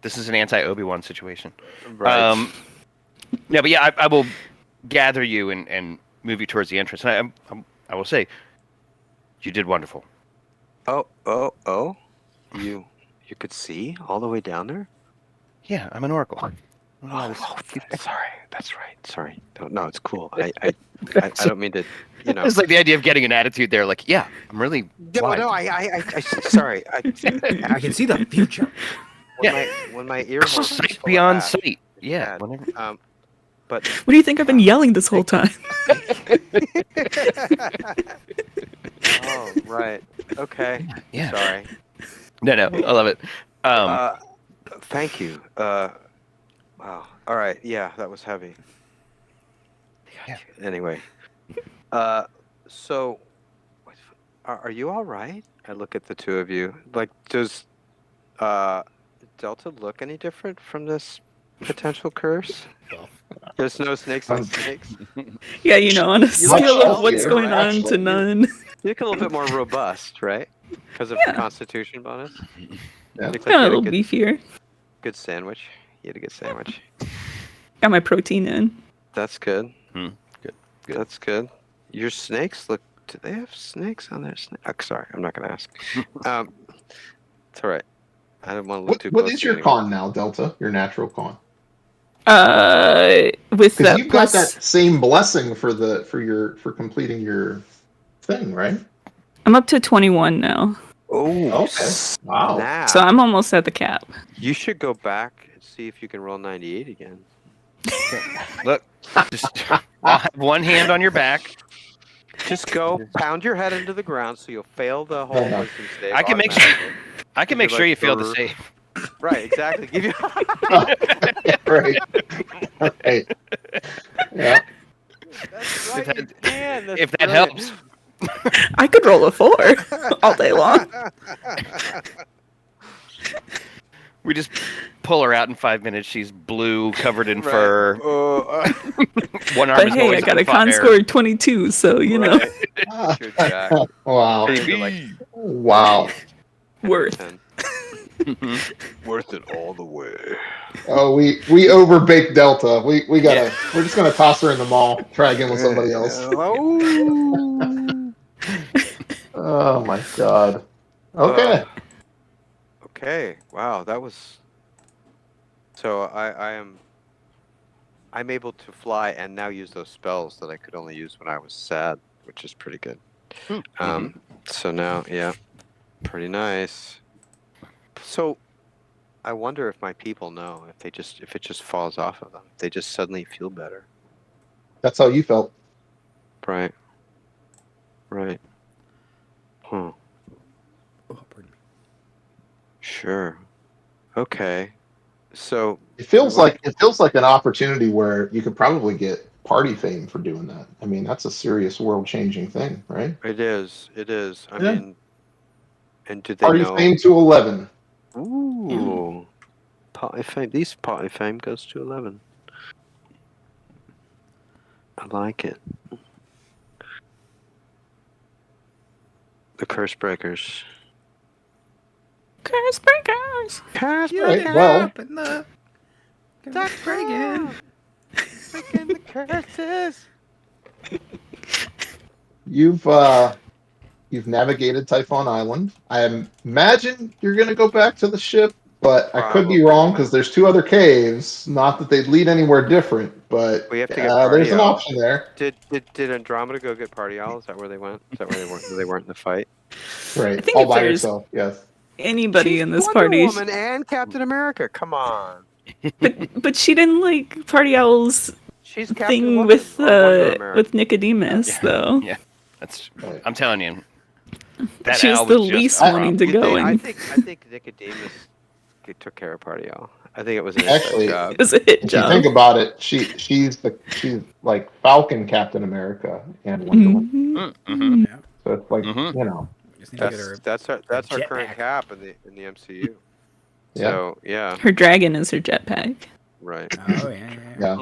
This is an anti-Obi-Wan situation. Right. Yeah, but yeah, I will gather you and move you towards the entrance. And I will say, you did wonderful. Oh! You could see all the way down there? Yeah, I'm an oracle. Sorry. That's right. Sorry. No, it's cool. I don't mean to. You know. It's like the idea of getting an attitude there. Like, yeah, I'm really. No. I sorry. I can see the future. When my ear holes Sight beyond sight. Yeah. Whenever, but What do you think I've been yelling this whole time? oh right. Okay. Yeah. Sorry. No, I love it. Thank you. Wow. All right. Yeah, that was heavy. Yeah. Anyway. So, are you all right? I look at the two of you. Like, does Delta look any different from this potential curse? There's no snakes on snakes. Yeah, on a scale of what's healthier, going on actually. to none. You look a little bit more robust, right? Because of the Constitution bonus. Yeah. Looks like Got you a had little beefier. good sandwich. You had a good sandwich. Got my protein in. That's good. Good. That's good. Your snakes look. Do they have snakes on their snake? Oh, sorry, I'm not going to ask. It's all right. I don't want to look too close. What is your con now, Delta? Your natural con? With Because that you've got plus, that same blessing for completing your thing, right? I'm up to 21 now, Oh, Okay. Wow. snap. so I'm almost at the cap. You should go back and see if you can roll 98 again. Look, just I'll have one hand on your back. Just go pound your head into the ground so you'll fail the whole wisdom save. I can make automatically. sure you like feel the brrr. save. Right, exactly. Give you. Right. Yeah. That's right. You can. That's If that brilliant. helps. I could roll a 4 all day long. We just pull her out in 5 minutes. She's blue, covered in Right. fur. Oh, One arm But is hey, always I got on a con fire. score of 22, so you know, right. Good Jack. Wow. You're like Wow. worth. 10. Mhm. Worth it all the way. Oh, we overbaked Delta. We're just gonna toss her in the mall, try again with somebody else. Oh. Oh my god. Okay. Okay. Wow, that was. So I'm able to fly and now use those spells that I could only use when I was sad, which is pretty good. So now, yeah, pretty nice. So I wonder if my people know if it just falls off of them. They just suddenly feel better. That's how you felt. Right. Right. Huh. Oh, pardon me. Sure. Okay. So It feels like an opportunity where you could probably get party fame for doing that. I mean, that's a serious world-changing thing, right? it is. It is. I Yeah. mean, and do they Party know? fame to 11. Ooh. Party fame. These party fame goes to 11. I like it. The curse breakers. Curse breakers. Curse Right, well, Up in the That's dragon. Breaking the curses. you've navigated Typhon Island. I imagine you're gonna go back to the ship, but I could be Probably. wrong because there's 2 other caves. Not that they'd lead anywhere different, but We have to get party there's an owl. option there. Did Andromeda go get party owl? Is that where they went? Is that where they weren't in the fight? Right, I think all if by there's yourself. Yes. anybody She's in this Wonder party, Woman and Captain America. Come on. but she didn't like Party Owl's She's Captain thing Woman with or Wonder America. with Nicodemus, Yeah. though. Yeah, that's. Right. I'm telling you, that She was owl the was just least a wanting to problem. go I in. think Nicodemus took care of party owl. I think it was an Actually, inside job. It was a hit If you job. think about it, she's like Falcon Captain America and Wonder Woman. Mhm. Yeah. So it's like Mhm. Just need to get her. That's our current jetpack. cap in the MCU. Yeah. So yeah, Her dragon is her jetpack. right. Oh yeah. Yeah.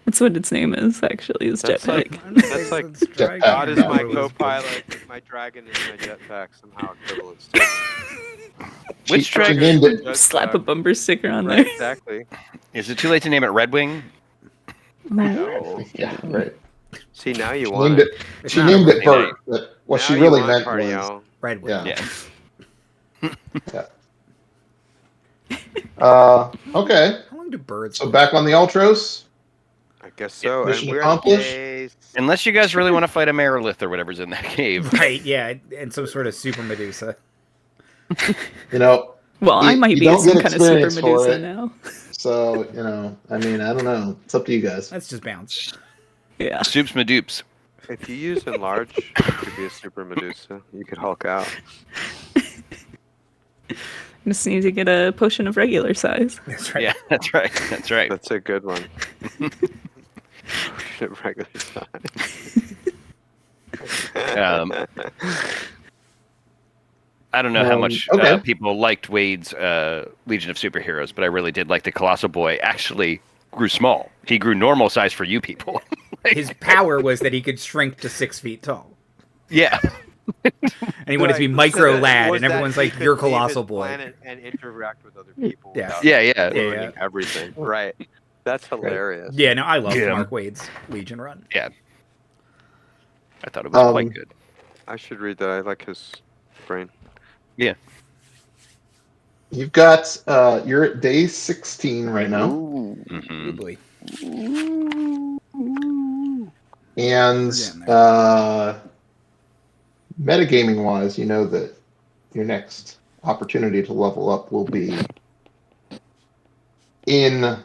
That's what its name is, actually, is That's like- jetpack. That's like Jetpack. God is my That was co-pilot. My dragon is my jetpack. Somehow equivalent. Which She dragon named it. Slap a bumper sticker on Right, there. exactly. is it too late to name it Red Wing? No. Yeah, right. See, now you She want named it. it. It's She not a named it really Bert, but what Now she you really want meant party was owl. Red Wing. yeah. Yeah. Okay. How long do birds? So back on the Ultros. I guess so. Mission and we're accomplished? Unless you guys really want to fight a Merilith or whatever's in that cave. Right. Yeah, and some sort of super Medusa. You know, Well, I You- might you be don't some get kind of super experience for Medusa it. now. so I mean, I don't know. It's up to you guys. Let's just bounce. Yeah. Soups Medoops. If you use enlarge, you could be a super Medusa. You could Hulk out. Just need to get a potion of regular size. That's right. Yeah, that's right. That's right. That's a good one. Regular size. I don't know how much okay. people liked Wade's Legion of Superheroes, but I really did like the Colossal Boy actually grew small. He grew normal size for you people. His power was that he could shrink to 6 feet tall, Yeah. and he wanted to be Right, micro so lad, was and that everyone's he like, could "You're leave Colossal his Boy." planet and interact with other people. Yeah. without Yeah, yeah. ruining Yeah. everything. Right. That's hilarious. Yeah, no, I love Get 'em. Mark Wade's Legion run. Yeah. I thought it was quite good. I should read that. I like his brain. Yeah. You've got you're at day 16 right now, Ooh. Hmm. Oh boy. and We're getting metagaming wise, you know that your next opportunity to level up will be in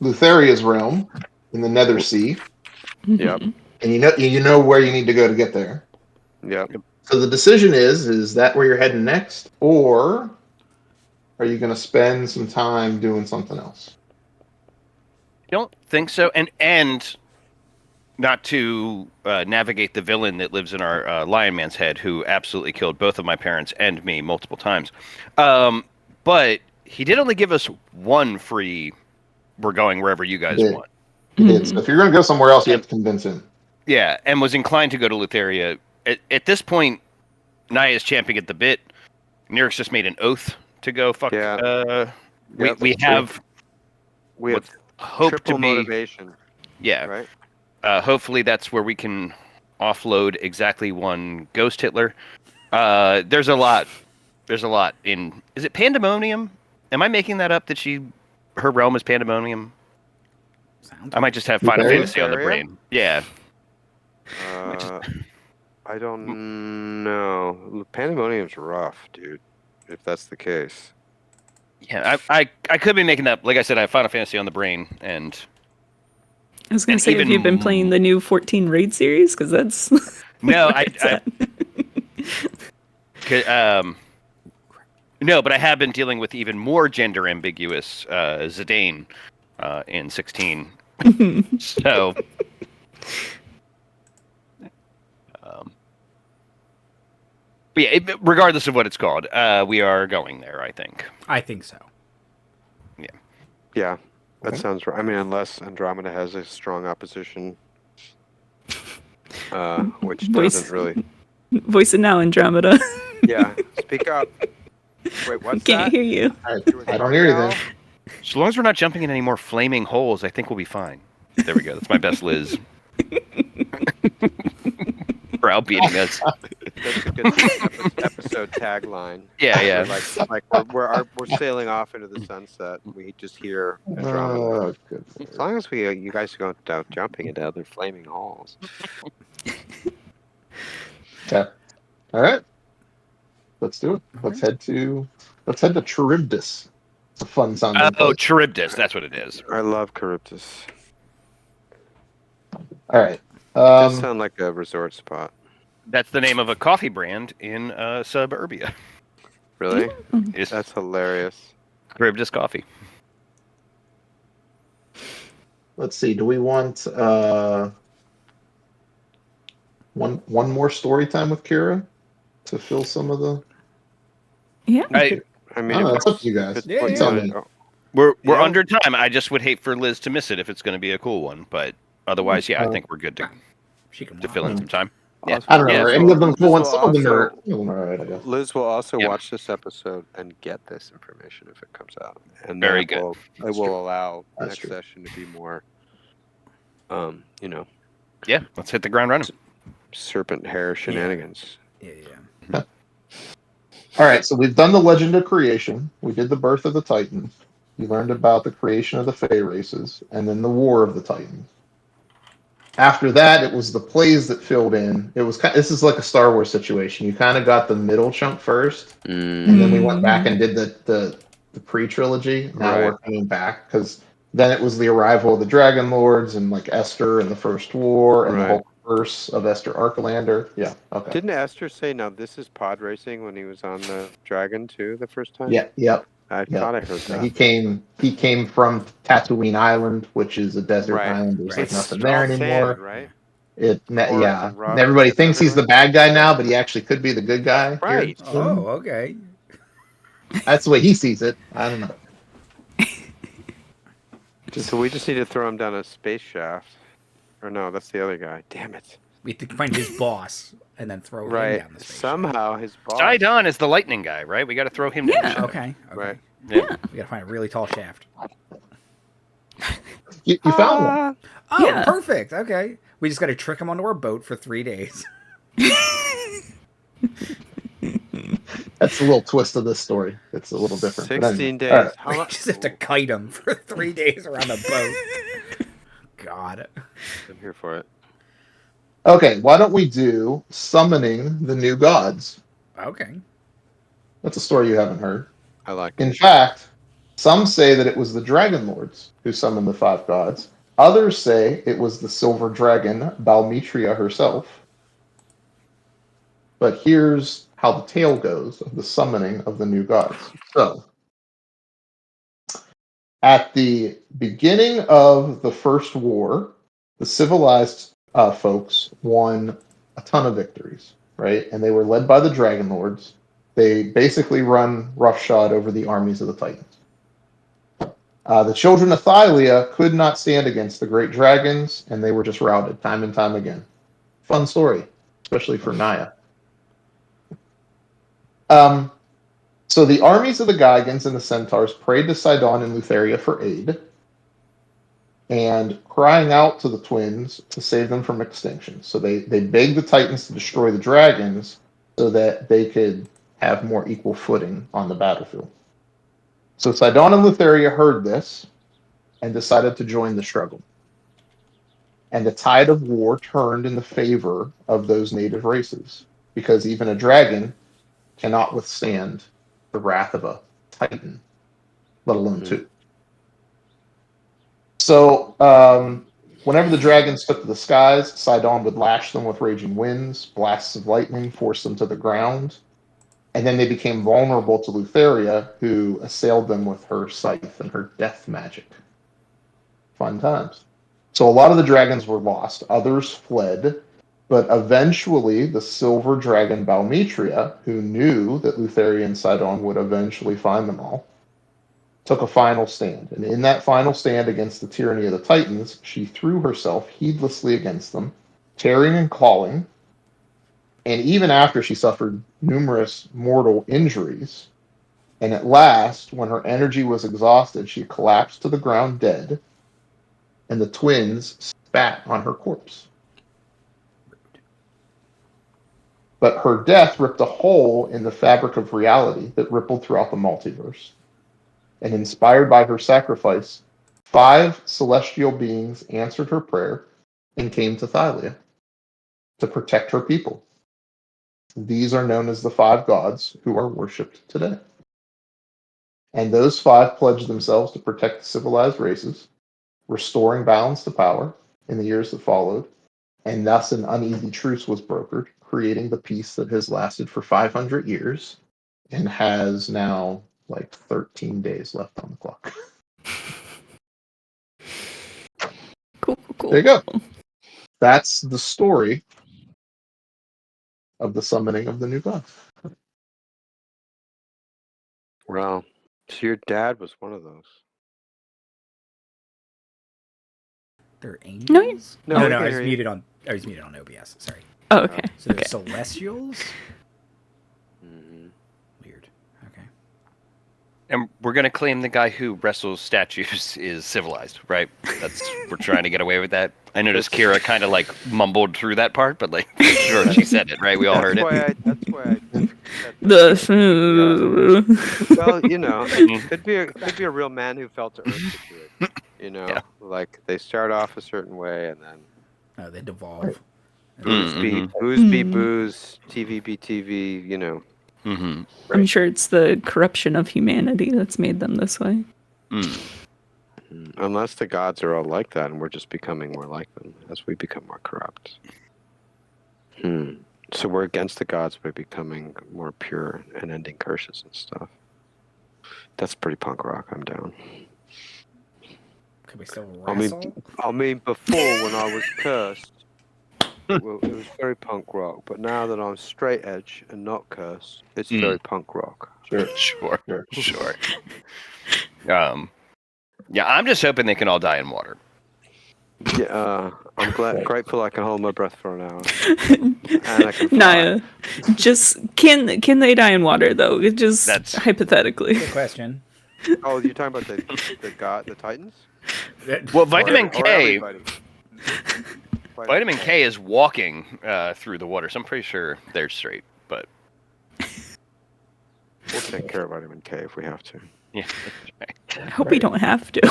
Lutheria's realm in the Nether Sea, Yep. and you know where you need to go to get there. Yep. So the decision is that where you're heading next, or are you going to spend some time doing something else? Don't think so. And not to navigate the villain that lives in our Lion Man's head, who absolutely killed both of my parents and me multiple times. But he did only give us one free. We're going wherever you guys Did. want. He did. So if you're going to go somewhere else, you have to convince him. Yeah, and was inclined to go to Lutheria. At this point, Naya is champing at the bit. Nyrix just made an oath to go. Fuck. Yeah. We have hope triple to be. motivation. Yeah. Right. Hopefully that's where we can offload exactly one Ghost Hitler. There's a lot. There's a lot in. Is it Pandemonium? Am I making that up? That her realm is Pandemonium? Sounds I might just have Final Lutheria? Fantasy on the brain. Yeah. I don't know. Pandemonium's rough, dude. If that's the case. Yeah, I could be making up. Like I said, I have Final Fantasy on the brain, and I was going And to say, have even you been playing the new 14 raid series? Because that's no, where it's at. No, but I have been dealing with even more gender ambiguous Zidane in 16. So, but yeah, regardless of what it's called, we are going there. I think. I think so. Yeah, that Okay. sounds right. I mean, unless Andromeda has a strong opposition, which Voice. doesn't really. Voice it now, Andromeda. Yeah, speak up. Wait, what's Can't that? hear you. I don't hear anything. So long as we're not jumping in any more flaming holes, I think we'll be fine. There we go. That's my best Liz. Browbeating us. That's a good episode tagline. Yeah. We're sailing off into the sunset. We just hear Andromeda. Oh, good. As long as you guys go out jumping into other flaming holes. Okay. All right. Let's do it. Let's head to Charybdis. It's a fun sounding place. Charybdis. That's what it is. I love Charybdis. All right. Does sound like a resort spot. That's the name of a coffee brand in suburbia. Really? It's That's hilarious. Charybdis Coffee. Let's see. Do we want one more story time with Kira to fill some of the? Yeah. I mean, It's up to you guys. Yeah, what yeah. you wanna do. We're Yeah. under time. I just would hate for Liz to miss it if it's going to be a cool one. But otherwise, yeah, I think we're good She can to walk. fill in some time. Yeah. I don't know. Yeah, Are so any of them cool Liz ones? will Some of them are. also- Some of them are alright, I guess. Liz will also Yeah. watch this episode and get this information if it comes out. And Very that good. It will allow That's next true. session to be more, Yeah, let's hit the ground running. serpent hair shenanigans. Yeah. All right. So we've done the Legend of Creation. We did the Birth of the Titans. We learned about the creation of the Fey races, and then the War of the Titans. After that, it was the plays that filled in. It was this is like a Star Wars situation. You kind of got the middle chunk first, and then we went back and did the pre-trilogy. Now Right. we're coming back because then it was the arrival of the Dragonlords and like Esther and the First War and the Right. whole curse of Esther Arkelander. Yeah. Okay. Didn't Esther say, now this is pod racing when he was on the dragon too the first time? Yeah. Yep. I Yeah. thought I heard that. He came from Tatooine Island, which is a desert Right. island. There's like It's nothing all there sand, anymore. right? Yeah. and rock And everybody thinks he's the everywhere. bad guy now, but he actually could be the good guy. here Right. soon. Oh, okay. That's the way he sees it. I don't know. So we just need to throw him down a space shaft. Or no, that's the other guy. Damn it. We have to find his boss and then throw him Right. down the space. Somehow his boss. Sidon is the lightning guy, right? We got to throw him down. Yeah. the shaft. Okay. Right. Yeah. We gotta find a really tall shaft. You found one. Oh, Yeah. perfect. Okay. We just gotta trick him onto our boat for 3 days. That's a little twist of this story. It's a little different. but 16 anyway. days. All right. How We much? just have to kite him for 3 days around the boat. God. I'm here for it. Okay, why don't we do summoning the new gods? Okay. That's a story you haven't heard. I like In it. fact, some say that it was the Dragonlords who summoned the 5 gods. Others say it was the silver dragon, Balmetria herself. But here's how the tale goes of the summoning of the new gods. So, at the beginning of the First War, the civilized folks won a ton of victories, right? And they were led by the Dragonlords. They basically run roughshod over the armies of the Titans. The children of Thylea could not stand against the great dragons, and they were just routed time and time again. Fun story, especially for Naya. So the armies of the Gigans and the Centaurs prayed to Sidon and Lutheria for aid, and crying out to the twins to save them from extinction. So they begged the Titans to destroy the dragons so that they could have more equal footing on the battlefield. So Sidon and Lutheria heard this and decided to join the struggle. And the tide of war turned in the favor of those native races, because even a dragon cannot withstand the wrath of a Titan, let alone two. So whenever the dragons took to the skies, Sidon would lash them with raging winds, blasts of lightning, force them to the ground, and then they became vulnerable to Lutheria, who assailed them with her scythe and her death magic. Fun times. So a lot of the dragons were lost. Others fled. But eventually, the silver dragon Balmetria, who knew that Lutheria and Sidon would eventually find them all, took a final stand. And in that final stand against the tyranny of the Titans, she threw herself heedlessly against them, tearing and clawing. And even after she suffered numerous mortal injuries, and at last, when her energy was exhausted, she collapsed to the ground dead, and the twins spat on her corpse. But her death ripped a hole in the fabric of reality that rippled throughout the multiverse. And inspired by her sacrifice, 5 celestial beings answered her prayer and came to Thylea to protect her people. These are known as the 5 gods who are worshipped today. And those 5 pledged themselves to protect the civilized races, restoring balance to power in the years that followed, and thus an uneasy truce was brokered, creating the peace that has lasted for 500 years and has now like 13 days left on the clock. Cool. There you go. That's the story of the summoning of the new gods. Well, so your dad was one of those. They're No, angels? No, No, we no, can I was hear you. muted on OBS. Sorry. Oh, okay. So they're Okay. celestials? Mm-hmm. Weird. Okay. And we're gonna claim the guy who wrestles statues is civilized, right? We're trying to get away with that. I noticed Kira kind of like mumbled through that part, but like sure she said it, right? We all heard it. That's why I said The well, you know, could be a real man who fell to earth situation. You know, Yeah. like they start off a certain way and then Oh, they devolve. booze be Mhm. booze, TV be TV. You know. Mm-hmm. I'm sure it's the corruption of humanity that's made them this way. Unless the gods are all like that and we're just becoming more like them as we become more corrupt. So we're against the gods by becoming more pure and ending curses and stuff. That's pretty punk rock. I'm down. Could we still wrestle? I mean, before when I was cursed, it was very punk rock. But now that I'm straight edge and not cursed, it's very punk rock. Sure. Sure. Yeah, I'm just hoping they can all die in water. Yeah, I'm grateful I can hold my breath for an hour. And I can fly. Naya, just can they die in water though? That's- Hypothetically. Good question. Oh, you're talking about the Titans? Well, vitamin Or K. everybody? Vitamin K is walking through the water, so I'm pretty sure they're straight. But We'll take care of vitamin K if we have to. yeah, I hope we don't have to.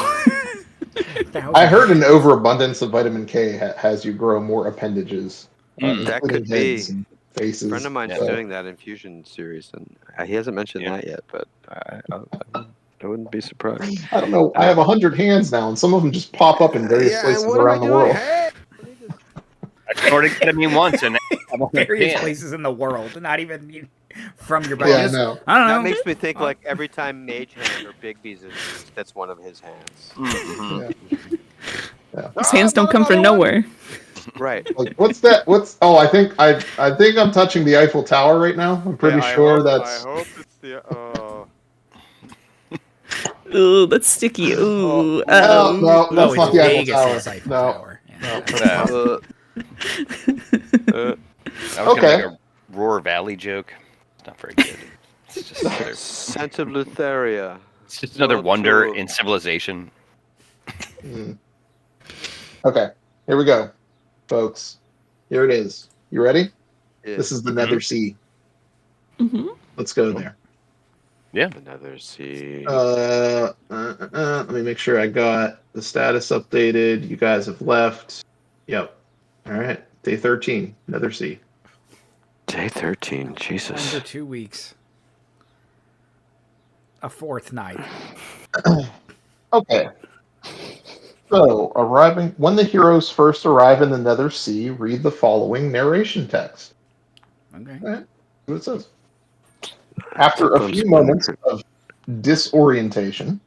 I heard an overabundance of vitamin K has you grow more appendages, That including could be. heads and faces. A friend of mine's So- doing that infusion series, and he hasn't mentioned that yet, but I wouldn't be surprised. I don't know. I have 100 hands now, and some of them just pop up in various places around the world. Hey! I snorted ketamine once, and I'm on Various hand. places in the world, not even from your body. Yeah, I Just- know. I don't know. That makes me think like every time Mage Hand or Bigby's is used, that's one of his hands. Mhm. Yeah. His hands don't come from nowhere. Right. Like, what's that? I think I'm touching the Eiffel Tower right now. I'm pretty sure I that's. hope it's the. Ooh, that's sticky. Oh, Ooh. Oh ooh, no, Oh, that's it's not the Eiffel Tower. Vegas's Eiffel No, Tower. Yeah, no, that's- that's not. I was gonna make Okay. a Roar Valley joke. It's not very good. It's just another, Scent of Lutheria. it's just another So wonder true. in civilization. Mm. Okay, here we go, folks. Here it is. You ready? Yeah. This is the Nether Sea. Mhm. Let's go there. Yeah. Another sea. Let me make sure I got the status updated. You guys have left. Yep. All right. Day 13. Nether Sea. Day 13. Jesus. Under 2 weeks. A fourth night. Okay. So, arriving when the heroes first arrive in the Nether Sea, read the following narration text. Okay. All right. See what it says. After a few moments of disorientation,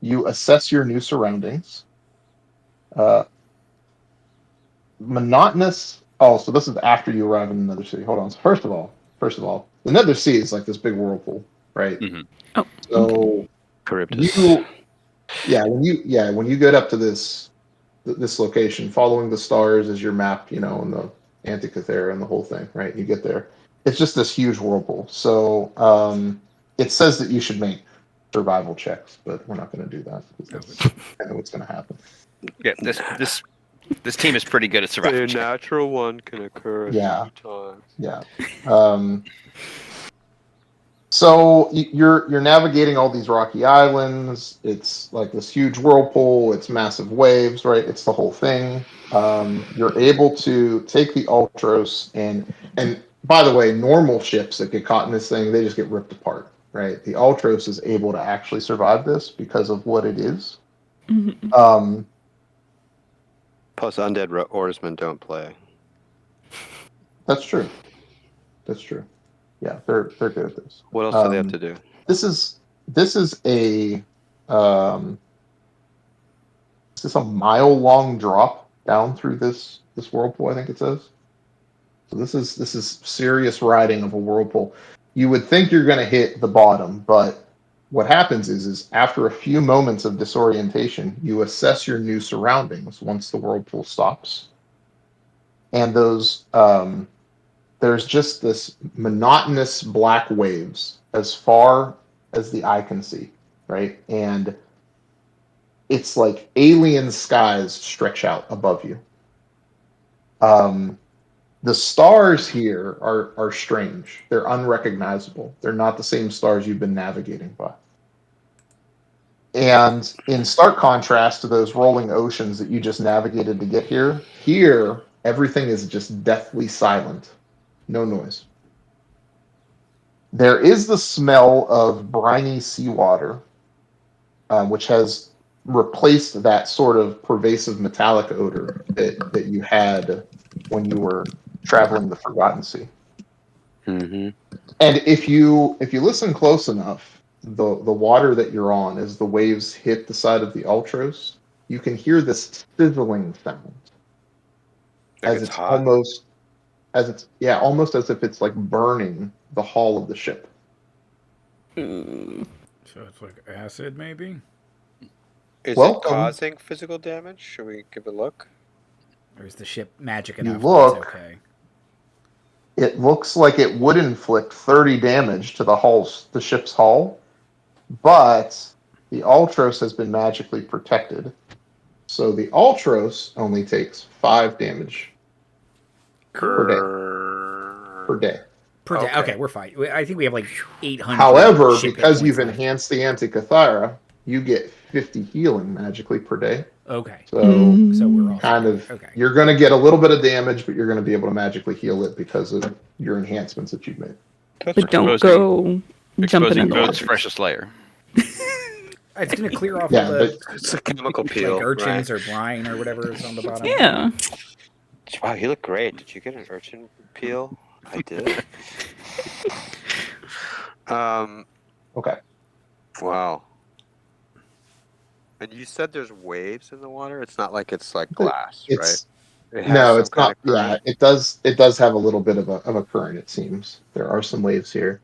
you assess your new surroundings. Uh, monotonous. Oh, so this is after you arrive in the Nether Sea. Hold on. So first of all, the Nether Sea is like this big whirlpool, right? Mm-hmm. Oh, okay. So Charybdis. when you get up to this location, following the stars as your map, and the Antikythera and the whole thing, right? You get there. It's just this huge whirlpool. So it says that you should make survival checks, but we're not going to do that because that's kind of what's going to happen. Yeah. This team is pretty good at survival. A checks. natural one can occur a Yeah. few times. Yeah. So you're navigating all these rocky islands. It's like this huge whirlpool. It's massive waves, right? It's the whole thing. You're able to take the Ultros and by the way, normal ships that get caught in this thing, they just get ripped apart, right? The Ultros is able to actually survive this because of what it is. Mhm. Plus, undead oarsmen don't play. That's true. That's true. Yeah, they're good at this. What else do they have to do? This is a um, this is a mile-long drop down through this whirlpool. I think it says. So this is serious riding of a whirlpool. You would think you're going to hit the bottom, but what happens is after a few moments of disorientation, you assess your new surroundings once the whirlpool stops, and there's just this monotonous black waves as far as the eye can see, right? And it's like alien skies stretch out above you. The stars here are strange. They're unrecognizable. They're not the same stars you've been navigating by. And in stark contrast to those rolling oceans that you just navigated to get here everything is just deathly silent. No noise. There is the smell of briny seawater, which has replaced that sort of pervasive metallic odor that you had when you were traveling the Forgotten Sea. Mm-hmm. And if you listen close enough, the water that you're on, as the waves hit the side of the Ultros, you can hear this sizzling sound Like as it's it's hot. almost as if it's like burning the hull of the ship. Ooh. So it's like acid, maybe? Is it Welcome. causing physical damage? Should we give it a look? Or is the ship magic You enough that it's look. okay? It looks like it would inflict 30 damage to the ship's hull, but the Ultros has been magically protected. So the Ultros only takes 5 damage per day. Per day. Okay. Okay, we're fine. I think we have like 800. However, ship hit because points you've left. enhanced the Antikythera, you get 50 healing magically per day. Okay. So So we're all kind of okay. you're going to get a little bit of damage, but you're going to be able to magically heal it because of your enhancements that you've made. But don't Exposing- go jumping Exposing in the Goat's water. freshest layer. It's gonna clear off Yeah, all the It's a chemical peel. like urchins right? or brine or whatever is on the bottom. Yeah. Wow, you look great. Did you get an urchin peel? I did. Okay. Wow. And you said there's waves in the water? It's not like it's like glass, right? It has No, some it's kind not. of current. Yeah, it does. It does have a little bit of a current. It seems there are some waves here.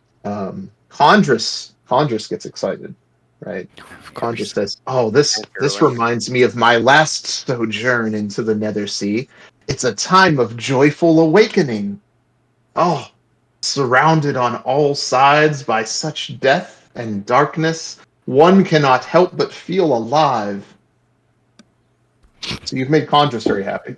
Chondrus gets excited, right? Of Chondrus course. says, "Oh, this Angrily. reminds me of my last sojourn into the Nether Sea. It's a time of joyful awakening. Oh, surrounded on all sides by such death and darkness, one cannot help but feel alive." So you've made Chondrus very happy.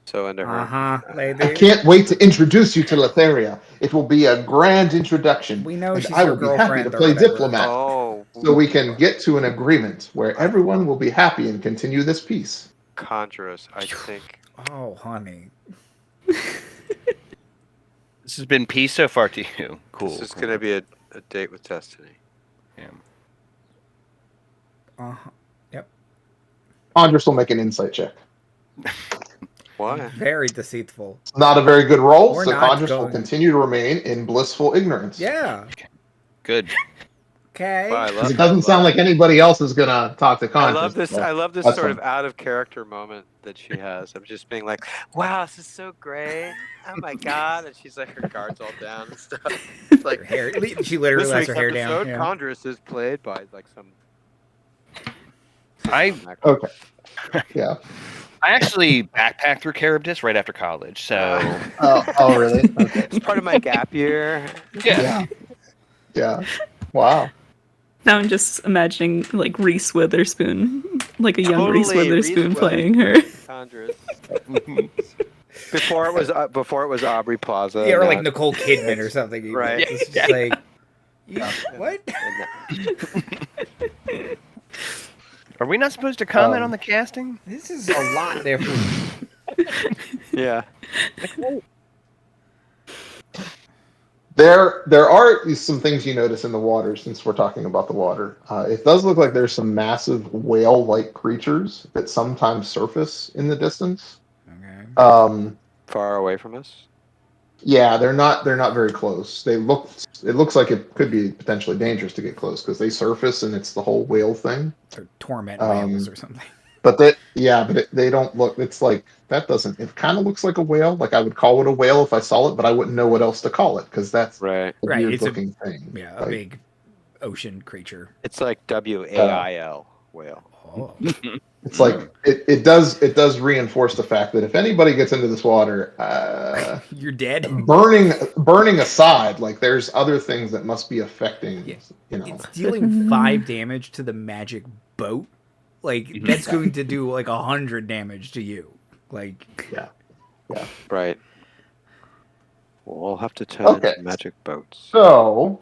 So into her. I can't wait to introduce you to Letheria. It will be a grand introduction, We know and she's I your will be happy to girlfriend or play whatever. diplomat, Oh, so we can get to an agreement where everyone will be happy and continue this peace. Chondrus, I think. Oh, honey. This has been peace so far to you. Cool. This is cool. going to be a date with Destiny. Yeah. Uh-huh. Yep. Andres will make an insight check. Why? Very deceitful. Not a very good roll, We're so not Andres will going- continue to remain in blissful ignorance. Yeah. Good. Okay. Wow, I 'Cause love it doesn't sound like anybody else is gonna talk to I Congress. love this. so I love this that's sort fine. of out of character moment that she has of just being like, "Wow, this is so great! Oh my god!" And she's like, her guard's all down and stuff. It's like Her hair. She literally this lets week's her hair down. episode, Yeah. Chondrus is played by like some. I Okay. Yeah. I actually backpacked through Charybdis right after college, so Oh, really? Okay. It's part of my gap year. yeah. Yeah. Wow. Now I'm just imagining like Reese Witherspoon, like a young Reese Totally, Witherspoon Reese playing her. Chondrus. Before it was Aubrey Plaza. Yeah, or now like it's- Nicole Kidman or something. even. Right. It's just like, what? Are we not supposed to comment Um, on the casting? This is a lot different. Yeah. There are some things you notice in the water since we're talking about the water. It does look like there's some massive whale-like creatures that sometimes surface in the distance. Okay. Far away from us. Yeah, they're not very close. It looks like it could be potentially dangerous to get close because they surface and it's the whole whale thing. Or torment whales or something. But they don't look. It's like that doesn't. It kind of looks like a whale. Like I would call it a whale if I saw it, but I wouldn't know what else to call it because that's Right. a Right, weird it's a- looking thing. Yeah, a Like, big ocean creature. It's like WAIL whale. Oh. It's like it does reinforce the fact that if anybody gets into this water, You're dead. burning aside, like there's other things that must be affecting. Yeah. You know, It's dealing 5 damage to the magic boat. Like that's going to do like 100 damage to you. Like Right. We'll have to turn Okay. into magic boats. So,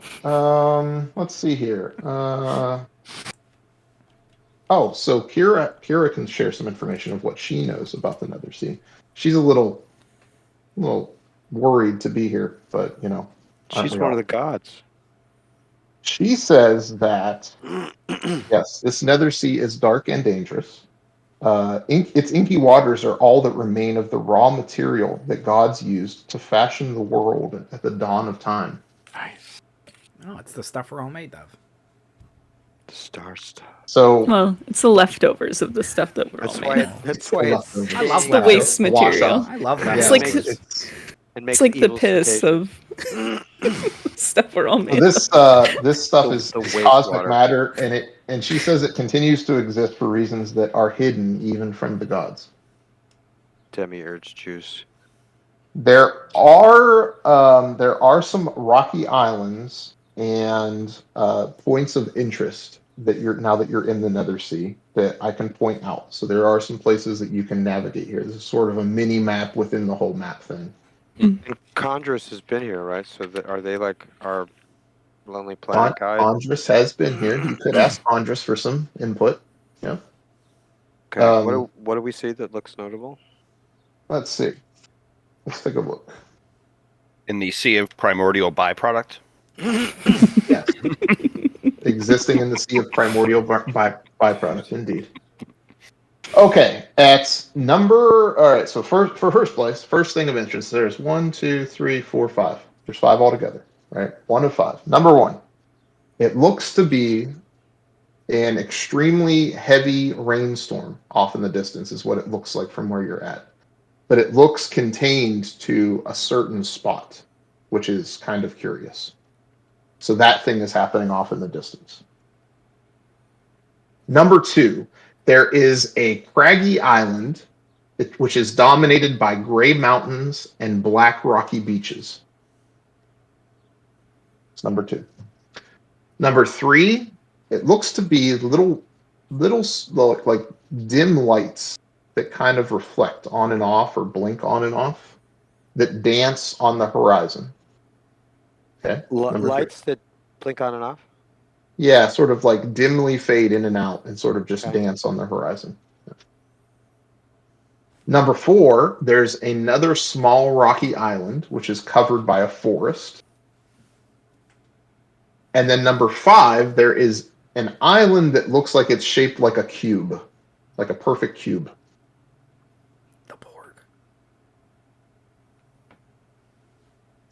let's see here. So Kira can share some information of what she knows about the Nether Sea. She's a little worried to be here, but aren't She's we one all? of the gods. She says that yes, this Nether Sea is dark and dangerous. Its inky waters are all that remain of the raw material that gods used to fashion the world at the dawn of time. Nice. oh, it's the stuff we're all made of. The star stuff. So Well, it's the leftovers of the stuff that we're That's all why. made of. That's why it's. I love It's the that. waste Wash material. out. I love that. It's Yeah, like It makes It's like the evil piss sensation. of stuff we're all So made of. this stuff The- is the cosmic wastewater. matter, and she says it continues to exist for reasons that are hidden even from the gods. Demiurge juice. There are some rocky islands and points of interest that you're in the Nether Sea that I can point out. So there are some places that you can navigate here. This is sort of a mini map within the whole map thing. And Chondrus has been here, right? So are they like our Lonely Planet guide? Andres has been here. You could ask Andres for some input. Yeah. Okay. What do we see that looks notable? Let's see. Let's take a look. In the sea of primordial byproduct. Yes. Existing in the sea of primordial byproduct, indeed. Okay, all right, so for first place, first thing of interest, there's 1, 2, 3, 4, 5. There's 5 altogether, right? 1 of 5. Number 1, it looks to be An extremely heavy rainstorm off in the distance is what it looks like from where you're at. But it looks contained to a certain spot, which is kind of curious. So that thing is happening off in the distance. Number 2, there is a craggy island which is dominated by gray mountains and black rocky beaches. It's number 2. Number 3, it looks to be little like dim lights that kind of reflect on and off or blink on and off that dance on the horizon. Okay. Lights that blink on and off? Yeah, sort of like dimly fade in and out and sort of just Okay. dance on the horizon. Number 4, there's another small rocky island which is covered by a forest. And then number 5, there is an island that looks like it's shaped like a cube, like a perfect cube. The Borg.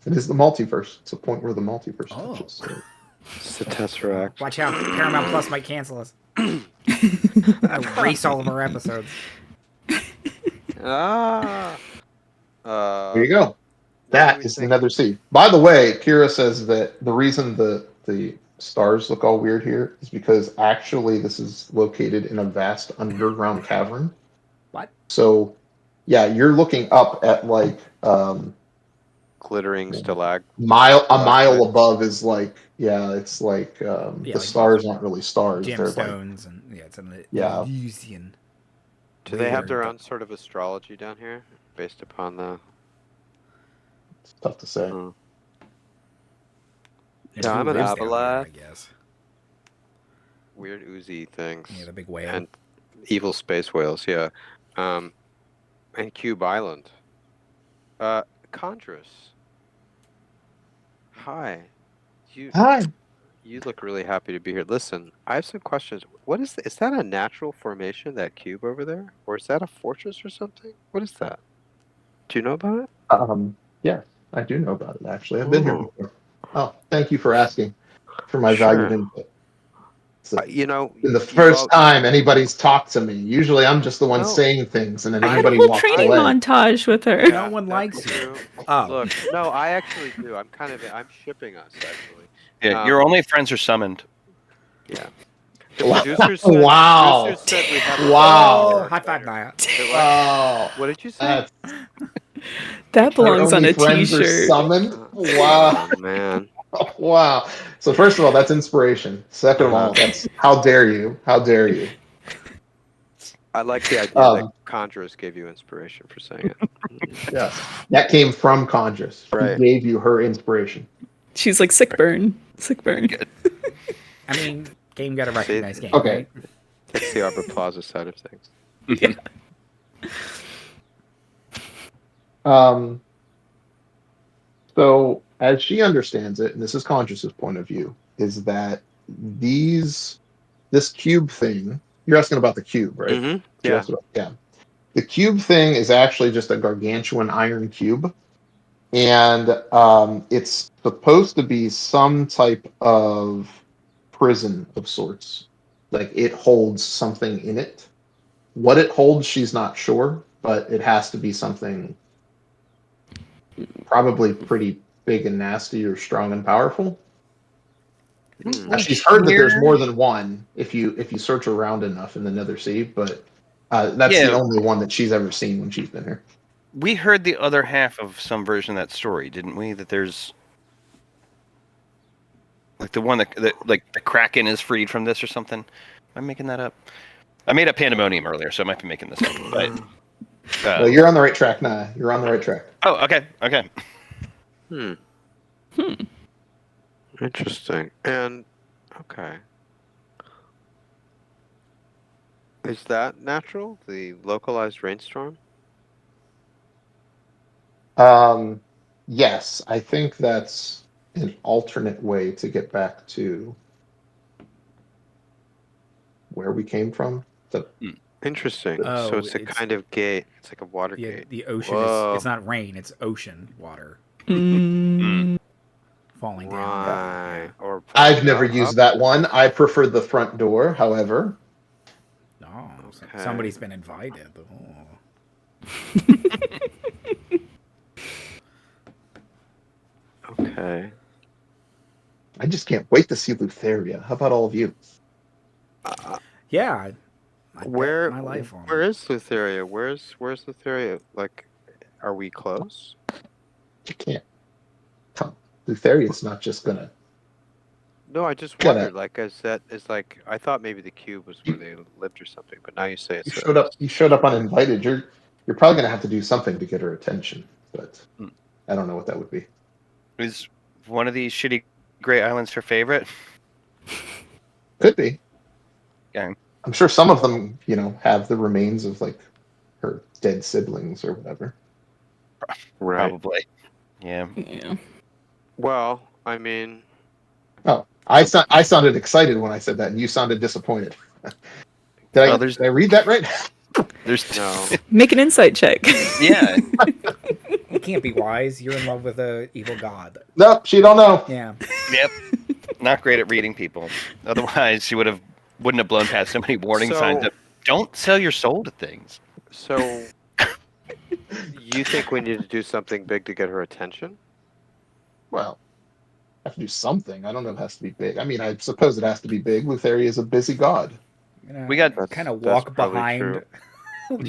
It is the multiverse. It's a point where the multiverse Oh. touches. So. It's the Tesseract. Watch out. Paramount Plus might cancel us. Erase all of our episodes. Ah. There you go. That is another C. By the way, Kira says that the reason the stars look all weird here is because actually this is located in a vast underground cavern. What? So, yeah, you're looking up at like Glittering stalag. a mile Stalagmites. above is like it's like the like stars aren't really stars. They're like Gemstones and it's an Yeah. Elysian. Do they have their Weird. own sort of astrology down here, based upon the? it's tough to say. Hmm. And Yeah, who I'm an lives down there, Avalon. I guess. Weird oozy things. Yeah, the big whale. And evil space whales, yeah. And Cube Island. Chondrus. Hi. Hi. You look really happy to be here. Listen, I have some questions. What is that a natural formation, that cube over there? Or is that a fortress or something? What is that? Do you know about it? Yes, I do know about it actually. I've been here Ooh. before. Oh, thank you for asking for my Sure. valued input. It's You know, the you've first all- time anybody's talked to me. Usually I'm just the one No. saying things and then I had a everybody whole walks training away. montage with her. No one that's likes you. true. Oh. Look, no, I actually do. I'm shipping us actually. Yeah, your only friends are summoned. Yeah. The Wow. producer said, Wow. Producer said we have Wow. Oh, high five, Naya. Wow. What did you say? That Your belongs on only a friends are t-shirt. summoned? Wow. Oh, man. Wow. So first of all, that's inspiration. Second of all, that's how dare you? How dare you? I like the idea that Chondrus gave you inspiration for saying it. Yes. That came from Chondrus. Right. He gave you her inspiration. She's like sick burn. Sick burn. Good. I mean, game got to recognize game, Okay. right? Takes the Arbor Plaza side of things. Yeah. So as she understands it, and this is Conscious's point of view, is that this cube thing, you're asking about the cube, right? Mm-hmm. You're Yeah. asking about- The cube thing is actually just a gargantuan iron cube. And it's supposed to be some type of prison of sorts. Like it holds something in it. What it holds, she's not sure, but it has to be something probably pretty big and nasty or strong and powerful. Hmm. She's heard that there's more than one if you search around enough in the Nether Sea, but that's Yeah. the only one that she's ever seen when she's been here. We heard the other half of some version of that story, didn't we? That there's like the one that like the Kraken is freed from this or something. Am I making that up? I made up Pandemonium earlier, so I might be making this up. But Well, you're on the right track, Naya. You're on the right track. oh, okay. Interesting. And okay. Is that natural? The localized rainstorm? Yes, I think that's an alternate way to get back to where we came from. Interesting. Oh, So it's a it's- kind of gate. It's like a water Yeah, gate. the ocean Whoa. it's not rain, it's ocean water. Mm. falling down. Right. Or I've never up. used that one. I prefer the front door, however. Oh, Okay. somebody's been invited. Oh. Okay. I just can't wait to see Lutheria. How about all of you? Yeah, I Where bet my life on where it. is Lutheria? Where's Lutheria? Like, are we close? You can't. Come, Lutheria's not just gonna. No, I just Gonna- wondered. Like, is like I thought maybe the cube was where they lived or something, but now you say You it's showed up. You showed up uninvited. You're probably gonna have to do something to get her attention, but Hmm. I don't know what that would be. Is one of these shitty gray islands her favorite? Could be. Yeah. I'm sure some of them, have the remains of like her dead siblings or whatever. right. Probably. Yeah. Yeah. Well, I mean, Oh, I sounded excited when I said that, and you sounded disappointed. Did Well, there's I read that right? there's no. Make an insight check. yeah. You can't be wise. You're in love with a evil god. Nope, she don't know. Yeah. Yep. Not great at reading people. Otherwise, she wouldn't have blown past so many warning So- signs of don't sell your soul to things. So, you think we need to do something big to get her attention? Well, I have to do something. I don't know if it has to be big. I mean, I suppose it has to be big. Lutheria is a busy god. We got kind of that's walk probably behind,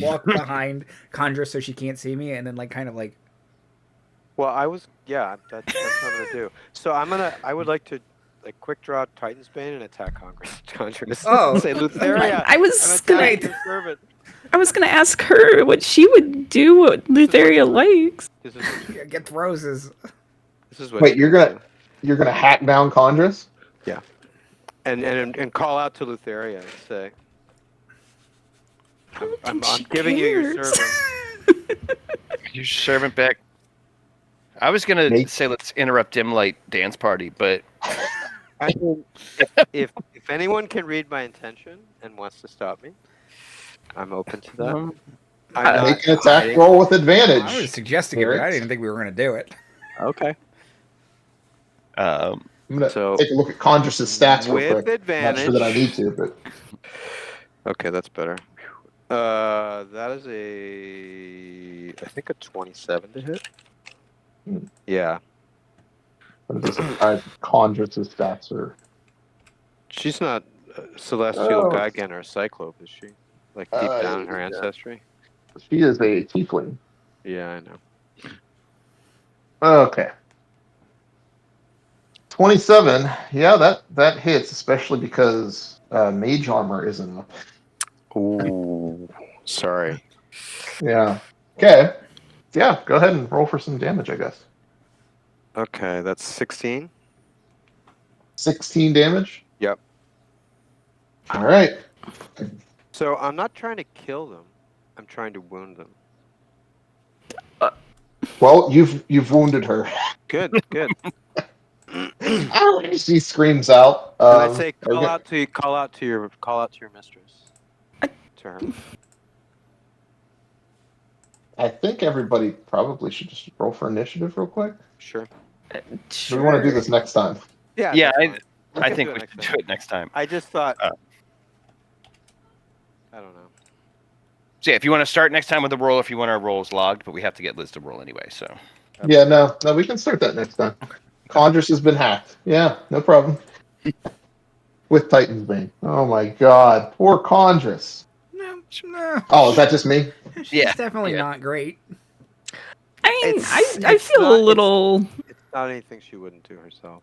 walk behind Condra so she can't see me, and then kind of like. Well, that's what I'm gonna do. So I would like to quick draw Titan's Bane and attack Congress. Oh. Say Lutheria. I was I'm gonna attacking your servant. I was gonna ask her what she would do, what Lutheria likes. This is what, Get roses. this is what Wait, she you're would gonna you're gonna hack down Condrus? do. and call out to Lutheria and say, I'm giving you your cares. servant. your servant back. I was gonna Nate? say let's interrupt dim light dance party, but I mean, if anyone can read my intention and wants to stop me, I'm open to that. I'm not Make an attack hiding. roll with I was advantage. suggesting it, but I didn't think we were going to do it. Okay. I'm gonna So take a look at Condrus's stats real with quick. Not sure that I need to, but Okay, that's better. That is I think a 27 to hit. Hmm. Yeah, Condrus's stats are she's not celestial Oh. Gigan or a cyclope, is she? Like deep down in her yeah. ancestry. she is a tiefling. Yeah, I know. Okay. 27. Yeah, that hits, especially because mage armor isn't up. Ooh, sorry. Yeah. Okay. Yeah, go ahead and roll for some damage, I guess. Okay, that's 16. 16 damage? Yep. All right. So I'm not trying to kill them. I'm trying to wound them. Well, you've wounded her. Good, good. She screams out. And I say, okay. call out to your mistress. To her. I think everybody probably should just roll for initiative real quick. Sure. We want to do this next time. Yeah. yeah, that's fine. I can think do we it should next do it next time. I just thought. Uh. I don't know. So yeah, if you want to start next time with the roll, if you want our rolls logged, but we have to get Liz to roll anyway. So Yeah, no, we can start that next time. Condrus has been hacked. Yeah, no problem. With Titan's Bane. Oh my god. Poor Condrus. No. Oh, is that just me? She's Yeah, definitely yeah. not great. I mean, It's- I it's feel not- a little It's not anything she wouldn't do herself.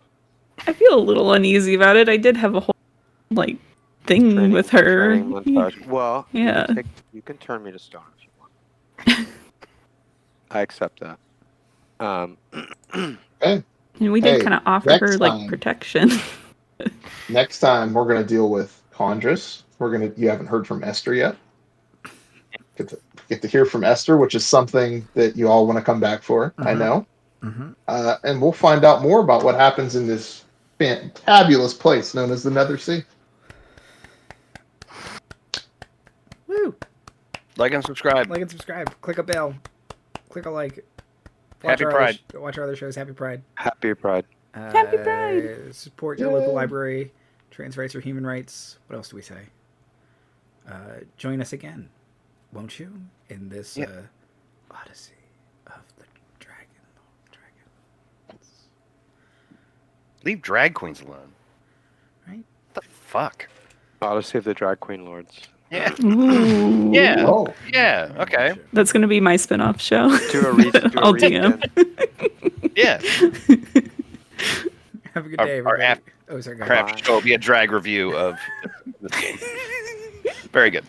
I feel a little uneasy about it. I did have a whole thing Training- with her. training montage. Well, Yeah. you can turn me to stone if you want. I accept that. Okay. And we did Hey, kind of offer next her time. protection. Next time we're gonna deal with Condrus. You haven't heard from Esther yet. Get to hear from Esther, which is something that you all want to come back for. I Mhm. know. Mm-hmm. And we'll find out more about what happens in this fantabulous place known as the Nether Sea. Woo! like and subscribe. Like and subscribe. Click a bell. Click a like. Happy our Pride. Watch our other shows. Happy Pride. Happy Pride. Happy Pride. Support your local library. Trans rights or human rights. What else do we say? Join us again, won't you? In this Odyssey of the Dragonlords. Leave drag queens alone. Right? What the fuck? Odyssey of the Drag Queen Lords. Yeah. Ooh. Yeah. Oh, Yeah. Okay. That's going to be my spin-off show. Do a read. I'll DM. Yeah. Have a good Our- day, our everybody. Oh, sorry, go Our ahead. after show will be a drag review of this game. Very good.